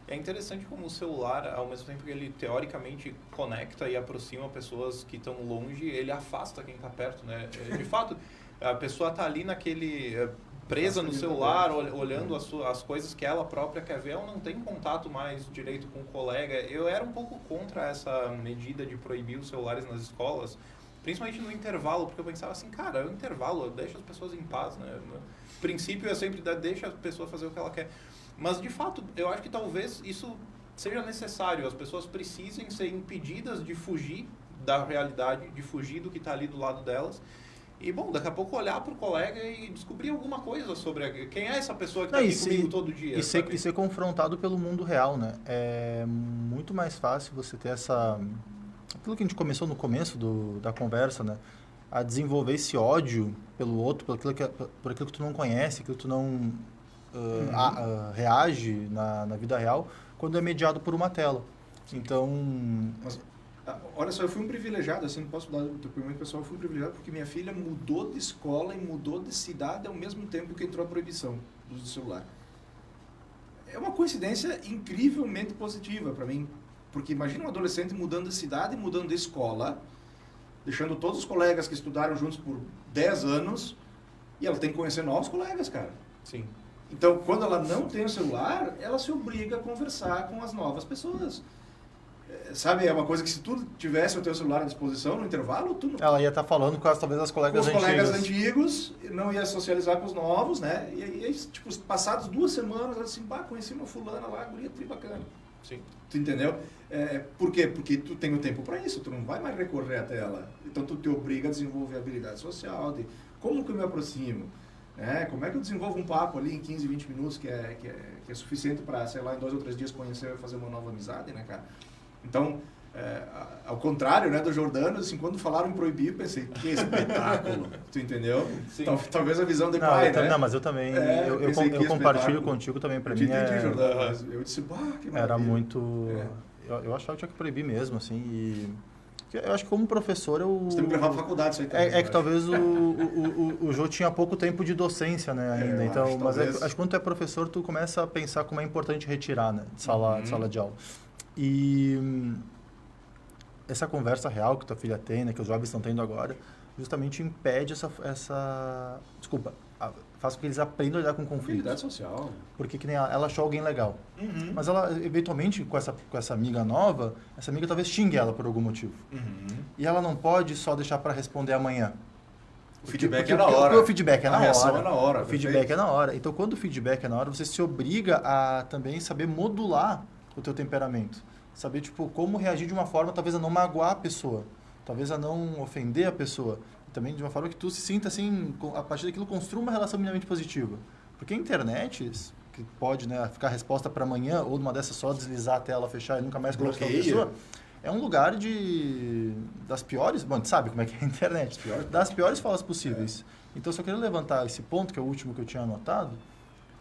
É interessante como o celular, ao mesmo tempo que ele teoricamente conecta e aproxima pessoas que estão longe, ele afasta quem está perto, né? De fato, a pessoa está ali presa no celular, olhando as coisas que ela própria quer ver, ela não tem contato mais direito com o colega. Eu era um pouco contra essa medida de proibir os celulares nas escolas, principalmente no intervalo, porque eu pensava assim, cara, o intervalo deixa as pessoas em paz, né? O princípio é sempre deixa a pessoa fazer o que ela quer. Mas, de fato, eu acho que talvez isso seja necessário. As pessoas precisem ser impedidas de fugir da realidade, de fugir do que está ali do lado delas E, bom, daqui a pouco olhar para o colega e descobrir alguma coisa sobre quem é essa pessoa que está Não, aqui comigo todo dia. E ser confrontado pelo mundo real, né? É muito mais fácil você ter aquilo que a gente começou no começo da conversa, né? A desenvolver esse ódio pelo outro, por aquilo que tu não conhece, aquilo que tu não reage na vida real, quando é mediado por uma tela. Então... Mas, olha só, eu fui um privilegiado, assim, não posso dar o depoimento pessoal, eu fui um privilegiado porque minha filha mudou de escola e mudou de cidade ao mesmo tempo que entrou a proibição do uso do celular. É uma coincidência incrivelmente positiva para mim, porque imagina um adolescente mudando de cidade, mudando de escola, deixando todos os colegas que estudaram juntos por 10 anos, e ela tem que conhecer novos colegas, cara. Sim. Então, quando ela não tem o celular, ela se obriga a conversar com as novas pessoas. Sabe, é uma coisa que se tu tivesse o teu celular à disposição no intervalo, tu não... Ela ia estar falando com talvez as colegas antigas. Com os colegas antigos, não ia socializar com os novos, né? E aí, tipo, passados 2 semanas, ela assim, conheci uma fulana lá, guria tri bacana. Sim. Tu entendeu? Por quê? Porque tu tem o tempo para isso, tu não vai mais recorrer até ela. Então, tu te obriga a desenvolver a habilidade social, de como que eu me aproximo, né? Como é que eu desenvolvo um papo ali em 15, 20 minutos, que é suficiente para, sei lá, em 2 ou 3 dias conhecer e fazer uma nova amizade, né, cara? Então, ao contrário, né, do Jordano, assim, quando falaram em proibir, eu pensei, que espetáculo, tu entendeu? Talvez a visão de pai, né? Não, mas eu também, eu compartilho contigo também, para mim entendi, Jordano, mas eu disse, que maravilha. Era muito... Eu achava que tinha que proibir mesmo, assim, e... Eu acho que como professor Você tem que levar pra faculdade isso aí também. É que talvez o Jô tinha pouco tempo de docência, né, ainda. Então, mas acho que quando tu é professor, tu começa a pensar como é importante retirar, né, de sala de aula. E essa conversa real que tua filha tem, né, que os jovens estão tendo agora, justamente impede Desculpa, faz com que eles aprendam a lidar com conflitos. Habilidade social. Porque que nem ela achou alguém legal. Mas ela, eventualmente, com essa amiga nova, essa amiga talvez xingue ela por algum motivo. E ela não pode só deixar para responder amanhã. O feedback é na hora. O feedback é na hora. A reação é na hora. O feedback é na hora. Então, quando o feedback é na hora, você se obriga a também saber modular o teu temperamento. Saber, tipo, como reagir de uma forma, talvez a não magoar a pessoa. Talvez a não ofender a pessoa. E também de uma forma que tu se sinta, assim, a partir daquilo, construa uma relação minimamente positiva. Porque a internet, que pode, né, ficar resposta para amanhã, ou numa dessas só deslizar a tela, fechar e nunca mais colocar a pessoa, é um lugar das piores... Bom, a gente sabe como é que é a internet. Das piores falas possíveis. Então, só queria levantar esse ponto, que é o último que eu tinha anotado,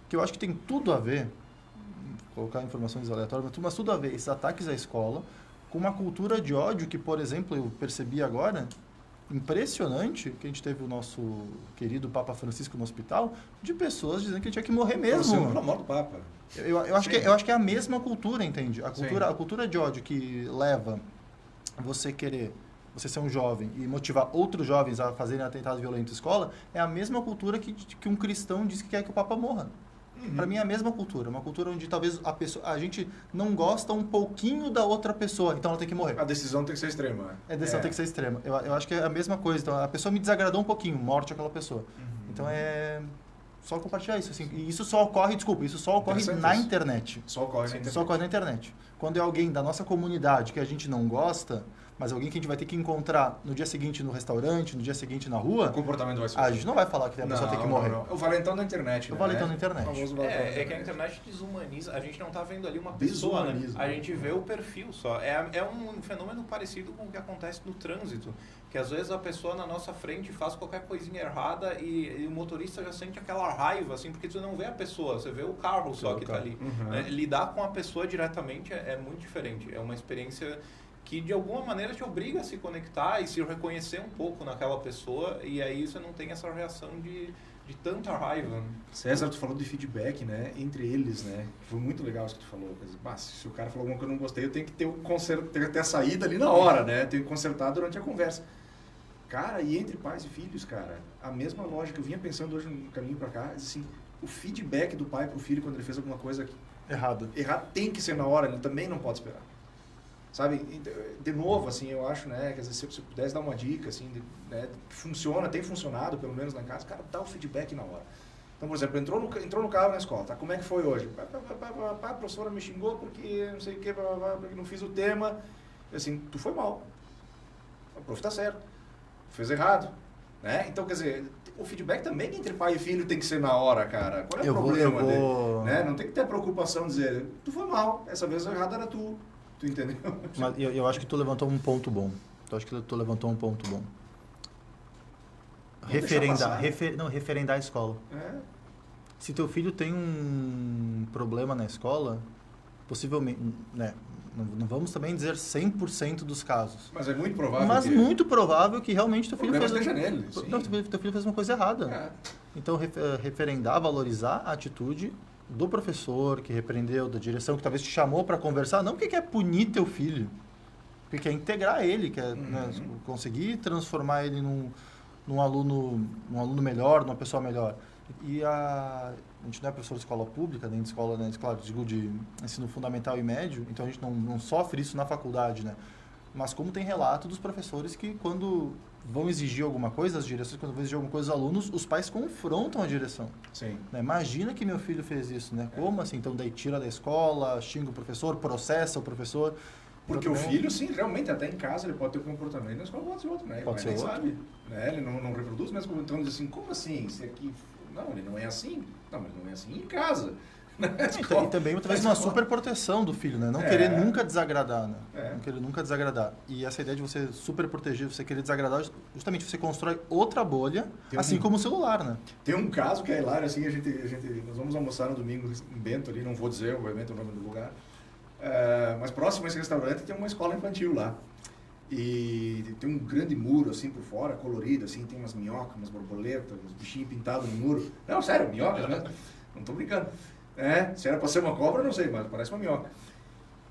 que eu acho que tem tudo a ver, colocar informações aleatórias, mas tudo a ver, esses ataques à escola, com uma cultura de ódio que, por exemplo, eu percebi agora, impressionante, que a gente teve o nosso querido Papa Francisco no hospital, de pessoas dizendo que ele tinha que morrer mesmo. Pela morte do Papa. Eu acho que é a mesma cultura, entende? A cultura de ódio que leva você ser um jovem e motivar outros jovens a fazerem atentado violento em escola, é a mesma cultura que um cristão diz que quer que o Papa morra. Para mim é a mesma cultura, uma cultura onde talvez a gente não gosta um pouquinho da outra pessoa, então ela tem que morrer. A decisão tem que ser extrema. A decisão tem que ser extrema. Eu acho que é a mesma coisa. Então, a pessoa me desagradou um pouquinho, morte aquela pessoa. Então é só compartilhar isso. Assim. E isso só ocorre na internet. Só ocorre na internet. Só ocorre na internet. Quando é alguém da nossa comunidade que a gente não gosta, mas alguém que a gente vai ter que encontrar no dia seguinte no restaurante, no dia seguinte na rua... O comportamento vai ser... A gente não vai falar que a pessoa tem que morrer. Não. O valentão da internet, né? O valentão da internet. É que a internet desumaniza. A gente não está vendo ali uma pessoa, né? A gente vê o perfil só. É um fenômeno parecido com o que acontece no trânsito. Que às vezes a pessoa na nossa frente faz qualquer coisinha errada e o motorista já sente aquela raiva, assim, porque você não vê a pessoa, você vê o carro só que está ali. Né? Lidar com a pessoa diretamente é muito diferente. É uma experiência que de alguma maneira te obriga a se conectar e se reconhecer um pouco naquela pessoa, e aí você não tem essa reação de tanta raiva. César, tu falou de feedback, né, entre eles, né, foi muito legal isso que tu falou. Quer dizer, se o cara falou alguma coisa que eu não gostei, eu tenho que ter tenho que ter a saída ali na hora, né, tenho que consertar durante a conversa. Cara, e entre pais e filhos, cara, a mesma lógica, eu vinha pensando hoje no caminho pra cá, assim, o feedback do pai pro filho quando ele fez alguma coisa errado tem que ser na hora, ele também não pode esperar. Sabe, de novo, assim, eu acho, né, quer dizer, se você pudesse dar uma dica, assim, né, funciona, tem funcionado, pelo menos na casa, cara, dá o feedback na hora. Então, por exemplo, entrou no carro na escola, tá, como é que foi hoje? A professora me xingou porque não sei o que, porque não fiz o tema. Assim, tu foi mal. O prof tá certo. Fez errado. Né? Então, quer dizer, o feedback também entre pai e filho tem que ser na hora, cara. Qual é o problema dele? Né? Não tem que ter a preocupação de dizer, tu foi mal, essa vez o errado era tu. Tu entendeu? Mas eu acho que tu levantou um ponto bom. Referendar a escola. Se teu filho tem um problema na escola, possivelmente, né, não vamos também dizer 100% dos casos. Mas é muito provável muito provável que realmente teu filho fez... nele, não, teu filho fez uma coisa errada. Então, referendar, valorizar a atitude do professor que repreendeu, da direção que talvez te chamou para conversar, não porque quer punir teu filho, porque quer integrar ele, quer né, conseguir transformar ele num aluno melhor, numa pessoa melhor. E a gente não é professor de escola pública, nem de escola, né, claro, digo de ensino fundamental e médio, então a gente não sofre isso na faculdade, né? Mas como tem relato dos professores que quando vão exigir alguma coisa, as direções quando vão exigir alguma coisa aos alunos, os pais confrontam a direção. Sim. Né? Imagina que meu filho fez isso, né? Como assim? Então daí tira da escola, xinga o professor, processa o professor. Porque o filho, sim, realmente, até em casa ele pode ter um comportamento, na escola pode ser outro, né? Pode ser outro. Sabe, né? Ele não reproduz, mas então diz assim, como assim? Isso aqui... Não, ele não é assim. Não, mas não é assim em casa. E também, talvez, uma super proteção do filho, né? Não querer nunca desagradar, né? Não querer nunca desagradar. E essa ideia de você super proteger, você querer desagradar, justamente você constrói outra bolha, assim como o celular, né? Tem um caso que é hilário, assim, nós vamos almoçar no domingo em Bento ali, não vou dizer, obviamente, o nome do lugar. Mas próximo a esse restaurante tem uma escola infantil lá. E tem um grande muro, assim, por fora, colorido, assim, tem umas minhocas, umas borboletas, uns bichinhos pintados no muro. Não, sério, minhocas, né? Não tô brincando. Se era para ser uma cobra, não sei, mas parece uma minhoca.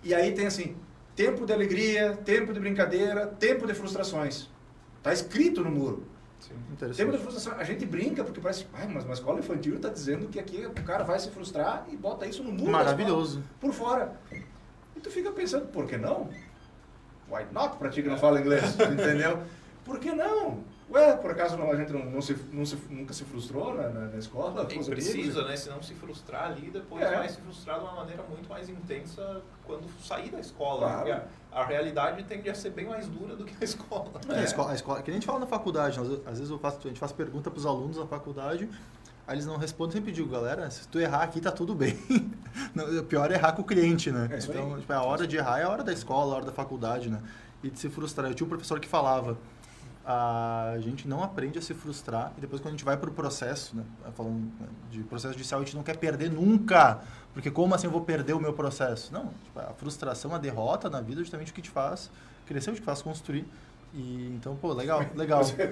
E aí tem assim, tempo de alegria, tempo de brincadeira, tempo de frustrações. Tá escrito no muro. Sim, tempo de frustração. A gente brinca porque parece, mas uma escola infantil está dizendo que aqui o cara vai se frustrar e bota isso no muro. Maravilhoso. Por fora. E tu fica pensando, por que não? Why not? Pra ti que não fala inglês, entendeu? Por que não? Ué, por acaso a gente nunca se frustrou na escola? Nem precisa, né? Se não se frustrar ali, depois vai se frustrar de uma maneira muito mais intensa quando sair da escola. Claro. Porque a realidade tende a ser bem mais dura do que a escola. A escola, que nem a gente fala na faculdade, às vezes a gente faz pergunta para os alunos na faculdade, aí eles não respondem, sempre digo, galera, se tu errar aqui tá tudo bem. O pior é errar com o cliente, né? Então, tipo, a hora de errar é a hora da escola, a hora da faculdade, né? E de se frustrar. Eu tinha um professor que falava, a gente não aprende a se frustrar e depois quando a gente vai para o processo, né, falando de processo judicial, a gente não quer perder nunca, porque como assim eu vou perder o meu processo? Não, tipo, a frustração, a derrota na vida é justamente o que te faz crescer, o que te faz construir. E, então, pô, legal.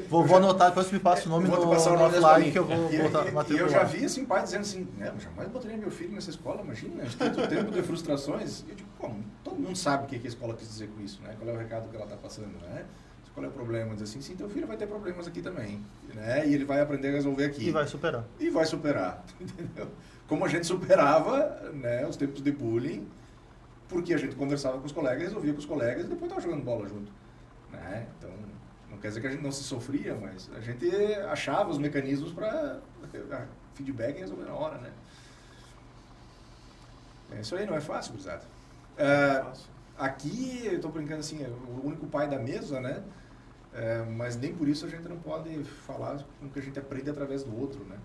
Vou anotar, depois me passa o nome no offline que eu vou botar matricular. E eu já vi assim, pai dizendo assim, eu jamais botaria meu filho nessa escola, imagina, a gente tem tanto tempo de frustrações. E eu digo, pô, todo mundo sabe o que a escola quis dizer com isso, né? Qual é o recado que ela está passando, né? Qual é o problema? Diz assim, sim, teu filho vai ter problemas aqui também, né? E ele vai aprender a resolver aqui. E vai superar, entendeu? Como a gente superava, né, os tempos de bullying, porque a gente conversava com os colegas, resolvia com os colegas e depois estava jogando bola junto, né? Então, não quer dizer que a gente não se sofria, mas a gente achava os mecanismos para feedback e resolver na hora, né? Isso aí não é fácil, gurizada. Aqui, eu estou brincando assim, é o único pai da mesa, né? Mas nem por isso a gente não pode falar com o que a gente aprende através do outro, né?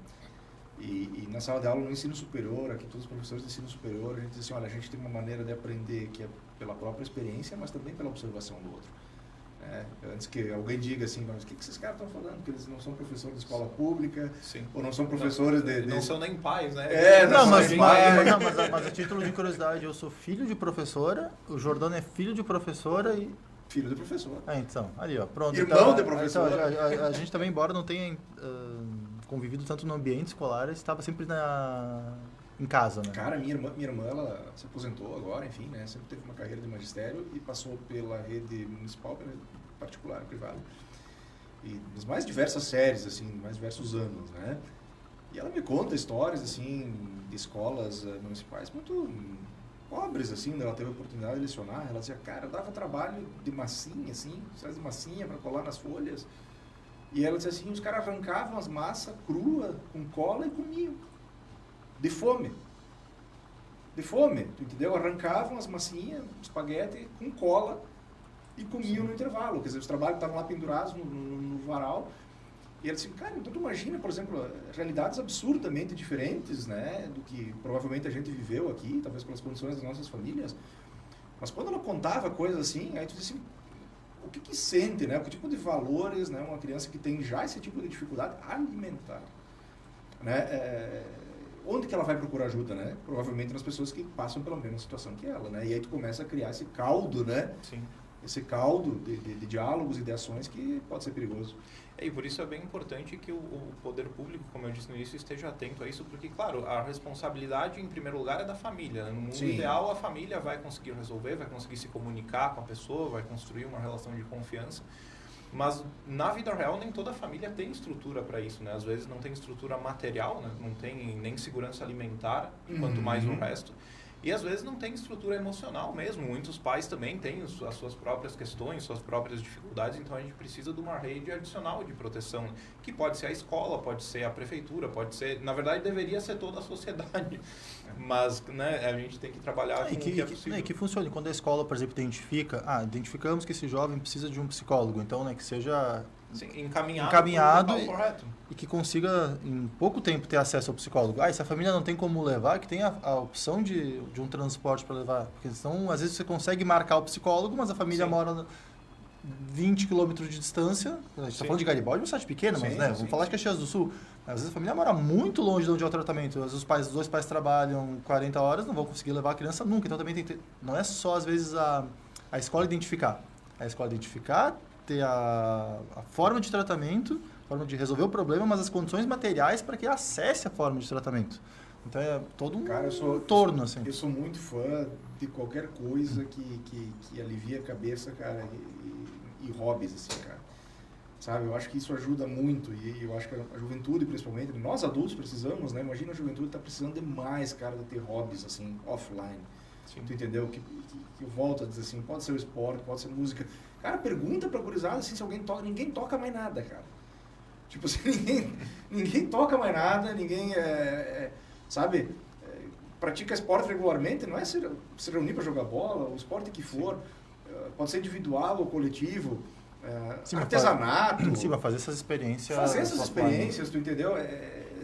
E na sala de aula, no ensino superior, aqui todos os professores de ensino superior, a gente diz assim, olha, a gente tem uma maneira de aprender que é pela própria experiência, mas também pela observação do outro. Antes que alguém diga assim, mas o que esses caras estão falando? Que eles não são professores de escola pública, sim, ou não são professores Não são nem pais, né? Mas a título de curiosidade, eu sou filho de professora, o Jordano é filho de professora e... Filho de professor. Então, ali ó, pronto. Irmão de professor. Então, a gente também, embora não tenha convivido tanto no ambiente escolar, estava sempre em casa, né? Cara, minha irmã, ela se aposentou agora, enfim, né? Sempre teve uma carreira de magistério e passou pela rede municipal, pela rede particular, privada. E nas mais diversas séries, assim, mais diversos anos, né? E ela me conta histórias, assim, de escolas municipais muito pobres, assim, ela teve a oportunidade de lecionar. Ela dizia, cara, eu dava trabalho de massinha, assim, de massinha para colar nas folhas. E ela dizia assim, os caras arrancavam as massas cruas com cola e comiam. De fome, tu entendeu? Arrancavam as massinhas, espaguete com cola e comiam no intervalo. Quer dizer, os trabalhos estavam lá pendurados no varal E ela disse, cara, então tu imagina, por exemplo, realidades absurdamente diferentes, né, do que provavelmente a gente viveu aqui, talvez pelas condições das nossas famílias. Mas quando ela contava coisas assim, aí tu disse assim, o que sente, né, que tipo de valores, né, uma criança que tem já esse tipo de dificuldade alimentar, né, onde que ela vai procurar ajuda, né? Provavelmente nas pessoas que passam pela mesma situação que ela, né? E aí tu começa a criar esse caldo, né? Sim. Esse caldo de diálogos e de ações que pode ser perigoso. E por isso é bem importante que o poder público, como eu disse no início, esteja atento a isso, porque, claro, a responsabilidade, em primeiro lugar, é da família. No mundo ideal, a família vai conseguir resolver, vai conseguir se comunicar com a pessoa, vai construir uma relação de confiança. Mas, na vida real, nem toda família tem estrutura para isso, né? Às vezes não tem estrutura material, né? Não tem nem segurança alimentar, quanto mais o resto. E às vezes não tem estrutura emocional mesmo. Muitos pais também têm as suas próprias questões, suas próprias dificuldades, então a gente precisa de uma rede adicional de proteção, que pode ser a escola, pode ser a prefeitura, pode ser... Na verdade, deveria ser toda a sociedade, mas, né, a gente tem que trabalhar com o que é possível. E que funcione. Quando a escola, por exemplo, identificamos que esse jovem precisa de um psicólogo, então, né, que seja... Sim, encaminhado correto. E que consiga, em pouco tempo, ter acesso ao psicólogo. E se a família não tem como levar, que tenha a opção de um transporte para levar. Porque senão, às vezes, você consegue marcar o psicólogo, mas a família mora 20 quilômetros de distância. A gente está falando de Garibaldi, é uma cidade pequena, mas vamos falar de Caxias do Sul. Às vezes a família mora muito longe de onde é o tratamento. Às vezes os dois pais trabalham 40 horas, não vão conseguir levar a criança nunca. Então também tem que ter... Não é só, às vezes, a escola identificar. A escola identificar, ter a forma de tratamento, a forma de resolver o problema, mas as condições materiais para que acesse a forma de tratamento. Então é todo um entorno, assim. Eu sou muito fã de qualquer coisa que alivia a cabeça, cara, e hobbies, assim, cara. Sabe, eu acho que isso ajuda muito, e eu acho que a juventude, principalmente, nós adultos precisamos, né? Imagina a juventude tá precisando demais, cara, de ter hobbies, assim, offline. Sim. Tu entendeu? Que eu volto a dizer assim, pode ser o esporte, pode ser música. Cara, pergunta pra gurizada assim, se alguém toca, ninguém toca mais nada, cara. Tipo assim, ninguém toca mais nada, ninguém, sabe, pratica esporte regularmente, não é se reunir para jogar bola, o esporte que for, pode ser individual ou coletivo, artesanato. Sim, mas fazer essas experiências. Fazer essas experiências, tu entendeu?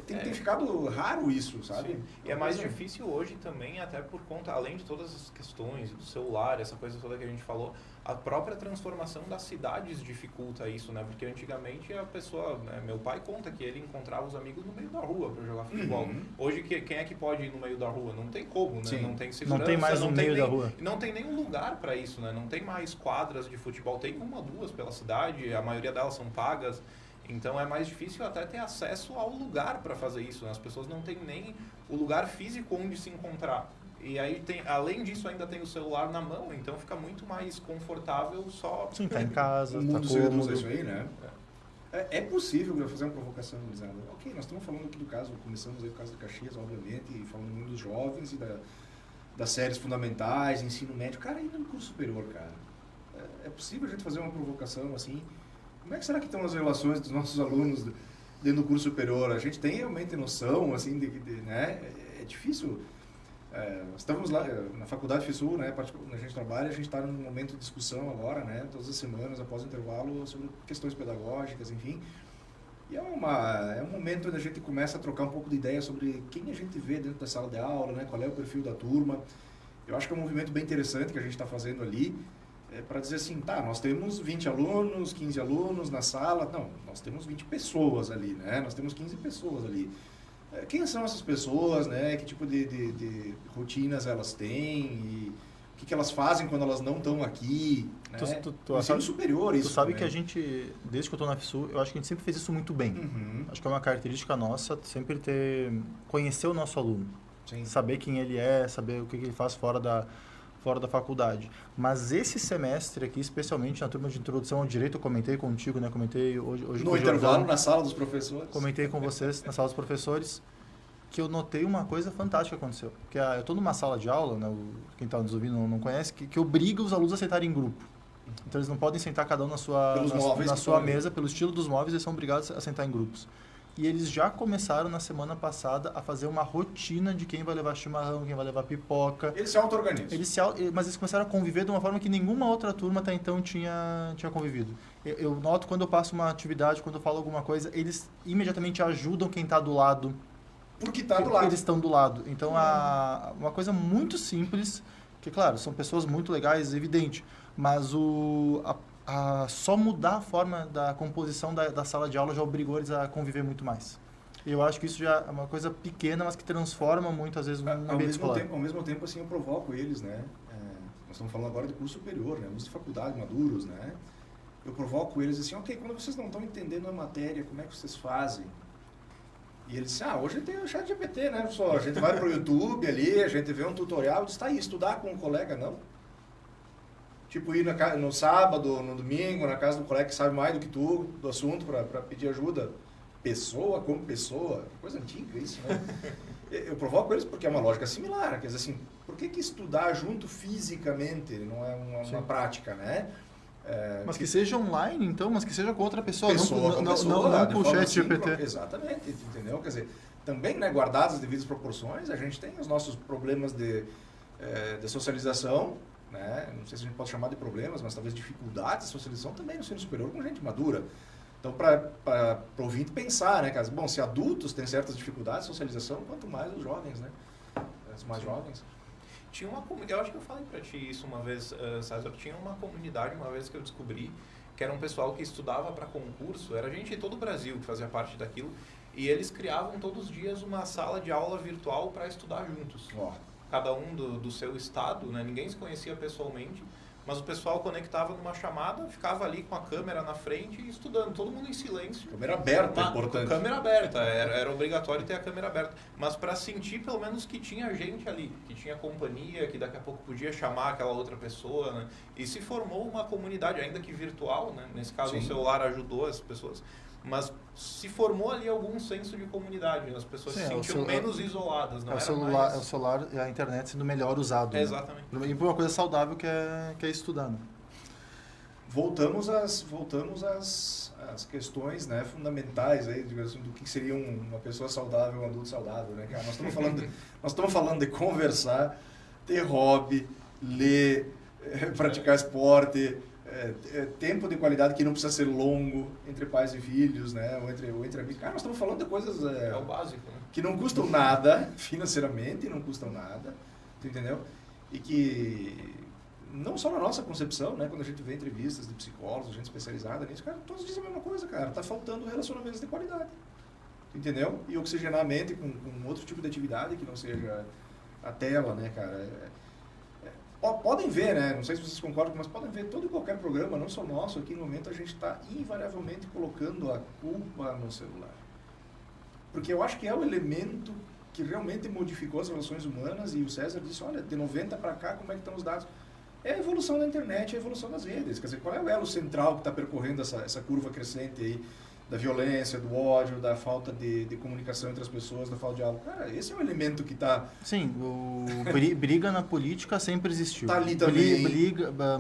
Tem ficado raro isso, sabe? Sim. E é mais difícil hoje também, até por conta, além de todas as questões do celular, essa coisa toda que a gente falou, a própria transformação das cidades dificulta isso, né? Porque antigamente a pessoa, né, meu pai conta que ele encontrava os amigos no meio da rua para jogar futebol. Hoje, quem é que pode ir no meio da rua? Não tem como, né? Sim. Não tem segurança. Não tem mais no meio da rua. Não tem nenhum lugar para isso, né? Não tem mais quadras de futebol. Tem uma ou duas pela cidade, a maioria delas são pagas. Então é mais difícil até ter acesso ao lugar para fazer isso, né? As pessoas não têm nem o lugar físico onde se encontrar. E aí, além disso, ainda tem o celular na mão, então fica muito mais confortável só... Sim, tá em casa, o mundo se reduz a isso aí, né? É possível eu fazer uma provocação, Lisandro. Ok, nós estamos falando aqui do caso, começamos aí o caso de Caxias, obviamente, e falando muito dos jovens e das séries fundamentais, ensino médio. Cara, ainda no curso superior, cara. É possível a gente fazer uma provocação assim? Como é que será que estão as relações dos nossos alunos dentro do curso superior? A gente tem realmente noção, assim, né? É difícil. Estamos lá na faculdade FISUL, né? A gente trabalha, a gente está num momento de discussão agora, né? Todas as semanas, após o intervalo, sobre questões pedagógicas, enfim. E é um momento onde a gente começa a trocar um pouco de ideia sobre quem a gente vê dentro da sala de aula, né? Qual é o perfil da turma. Eu acho que é um movimento bem interessante que a gente está fazendo ali. Para dizer assim, tá, nós temos 20 alunos, 15 alunos na sala. Não, nós temos 20 pessoas ali, né? Nós temos 15 pessoas ali. Quem são essas pessoas, né? Que tipo de rotinas elas têm e o que elas fazem quando elas não estão aqui, né? Ensino superior isso. Tu sabe que a gente, desde que eu estou na FSU, eu acho que a gente sempre fez isso muito bem. Acho que é uma característica nossa sempre conhecer o nosso aluno. Sim. Saber quem ele é, saber o que ele faz fora da faculdade. Mas esse semestre aqui, especialmente na turma de introdução ao direito, eu comentei contigo, né? Comentei hoje no intervalo, na sala dos professores. Comentei com vocês na sala dos professores que eu notei uma coisa fantástica que aconteceu. Que eu estou numa sala de aula, né? Quem está nos ouvindo não conhece, que obriga os alunos a sentarem em grupo. Então eles não podem sentar cada um na sua mesa, pelo estilo dos móveis, eles são obrigados a sentar em grupos. E eles já começaram na semana passada a fazer uma rotina de quem vai levar chimarrão, quem vai levar pipoca. Eles se auto-organizam. Mas eles começaram a conviver de uma forma que nenhuma outra turma até então tinha convivido. Eu noto quando eu passo uma atividade, quando eu falo alguma coisa, eles imediatamente ajudam quem está do lado. Porque está do lado. Eles estão do lado. Então, uma coisa muito simples, que claro, são pessoas muito legais, evidente, mas só mudar a forma da composição da sala de aula já obrigou eles a conviver muito mais. Eu acho que isso já é uma coisa pequena, mas que transforma muito, às vezes, um ambiente escolar. Ao mesmo tempo, assim, eu provoco eles, né? Nós estamos falando agora de curso superior, né? De faculdade, maduros, né? Eu provoco eles assim, ok, quando vocês não estão entendendo a matéria, como é que vocês fazem? E eles dizem, hoje tem o chat GPT, né, pessoal? A gente vai pro YouTube ali, a gente vê um tutorial, diz, tá aí, estudar com um colega, não? Tipo, ir no sábado, no domingo, na casa do colega que sabe mais do que tu, do assunto, para pedir ajuda. Pessoa como pessoa, que coisa antiga isso, né? Eu provoco eles porque é uma lógica similar, quer dizer assim, por que estudar junto fisicamente não é uma prática, né? Mas que seja online, então, mas que seja com outra pessoa, não com o chat GPT. Exatamente, entendeu? Quer dizer, também, né, guardadas as devidas proporções, a gente tem os nossos problemas de socialização, né? Não sei se a gente pode chamar de problemas, mas talvez dificuldades de socialização também no ensino superior com gente madura. Então, para o ouvinte pensar, né, cara, bom, se adultos têm certas dificuldades de socialização, quanto mais os jovens, né? Os mais jovens. Tinha eu acho que eu falei pra ti isso uma vez, César, tinha uma comunidade uma vez que eu descobri, que era um pessoal que estudava para concurso, era gente de todo o Brasil que fazia parte daquilo, e eles criavam todos os dias uma sala de aula virtual para estudar juntos. Cada um do seu estado, né? Ninguém se conhecia pessoalmente, mas o pessoal conectava numa chamada, ficava ali com a câmera na frente e estudando, todo mundo em silêncio. Câmera aberta, é importante. Câmera aberta, era obrigatório ter a câmera aberta. Mas para sentir pelo menos que tinha gente ali, que tinha companhia, que daqui a pouco podia chamar aquela outra pessoa, né? E se formou uma comunidade, ainda que virtual, né? Nesse caso Sim. O celular ajudou as pessoas. Mas se formou ali algum senso de comunidade, as pessoas se sentiam menos isoladas. Não o celular e a internet sendo melhor usado. Exatamente. Né? E por uma coisa saudável que é estudar. Né? Voltamos às questões, né, fundamentais aí, assim, do que seria uma pessoa saudável, um adulto saudável. Né, cara? Nós estamos falando de conversar, ter hobby, ler, praticar esporte, tempo de qualidade que não precisa ser longo entre pais e filhos, né? Ou entre amigos. Cara, nós estamos falando de coisas o básico, né? Que não custam nada, financeiramente não custam nada, tu entendeu? E que não só na nossa concepção, né? Quando a gente vê entrevistas de psicólogos, gente especializada nisso, cara, todos dizem a mesma coisa, cara. Tá faltando relacionamentos de qualidade, entendeu? E oxigenar a mente com outro tipo de atividade que não seja a tela, né, cara? Podem ver, né? Não sei se vocês concordam, mas podem ver todo e qualquer programa, não só nosso, aqui no momento a gente está invariavelmente colocando a culpa no celular. Porque eu acho que é o elemento que realmente modificou as relações humanas e o César disse, olha, de 90 para cá, como é que estão os dados? É a evolução da internet, é a evolução das redes. Quer dizer, qual é o elo central que está percorrendo essa curva crescente aí da violência, do ódio, da falta de comunicação entre as pessoas, da falta de diálogo? Cara, esse é um elemento que está... Sim, briga na política sempre existiu. Está ali também.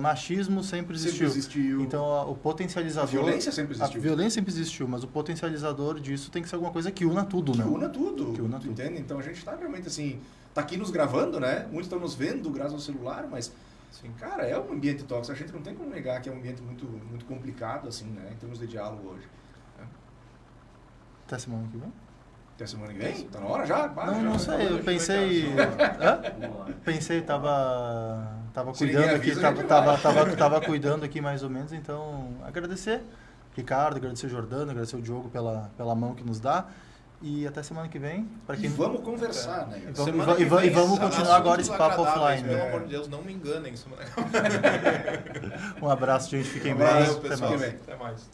Machismo sempre existiu. Então, o potencializador... A violência sempre existiu. A violência sempre existiu, mas o potencializador disso tem que ser alguma coisa que una tudo, né? Que una tudo. Entende? Então, a gente está realmente assim... Está aqui nos gravando, né? Muitos estão nos vendo graças ao celular, mas... Sim, cara, é um ambiente tóxico. A gente não tem como negar que é um ambiente muito, muito complicado, assim, né? Em termos de diálogo hoje. Até semana que vem? Até semana que vem? Tá na hora já? Não sei, eu pensei... Pensei, tava cuidando aqui, tava cuidando aqui mais ou menos, então agradecer Ricardo, agradecer Jordano, agradecer o Diogo pela mão que nos dá. E até semana que vem. E vamos conversar, né? E vamos continuar agora esse papo offline. Pelo amor de Deus, não me enganem. Um abraço, gente. Fiquem bem. Valeu, pessoal. Até mais.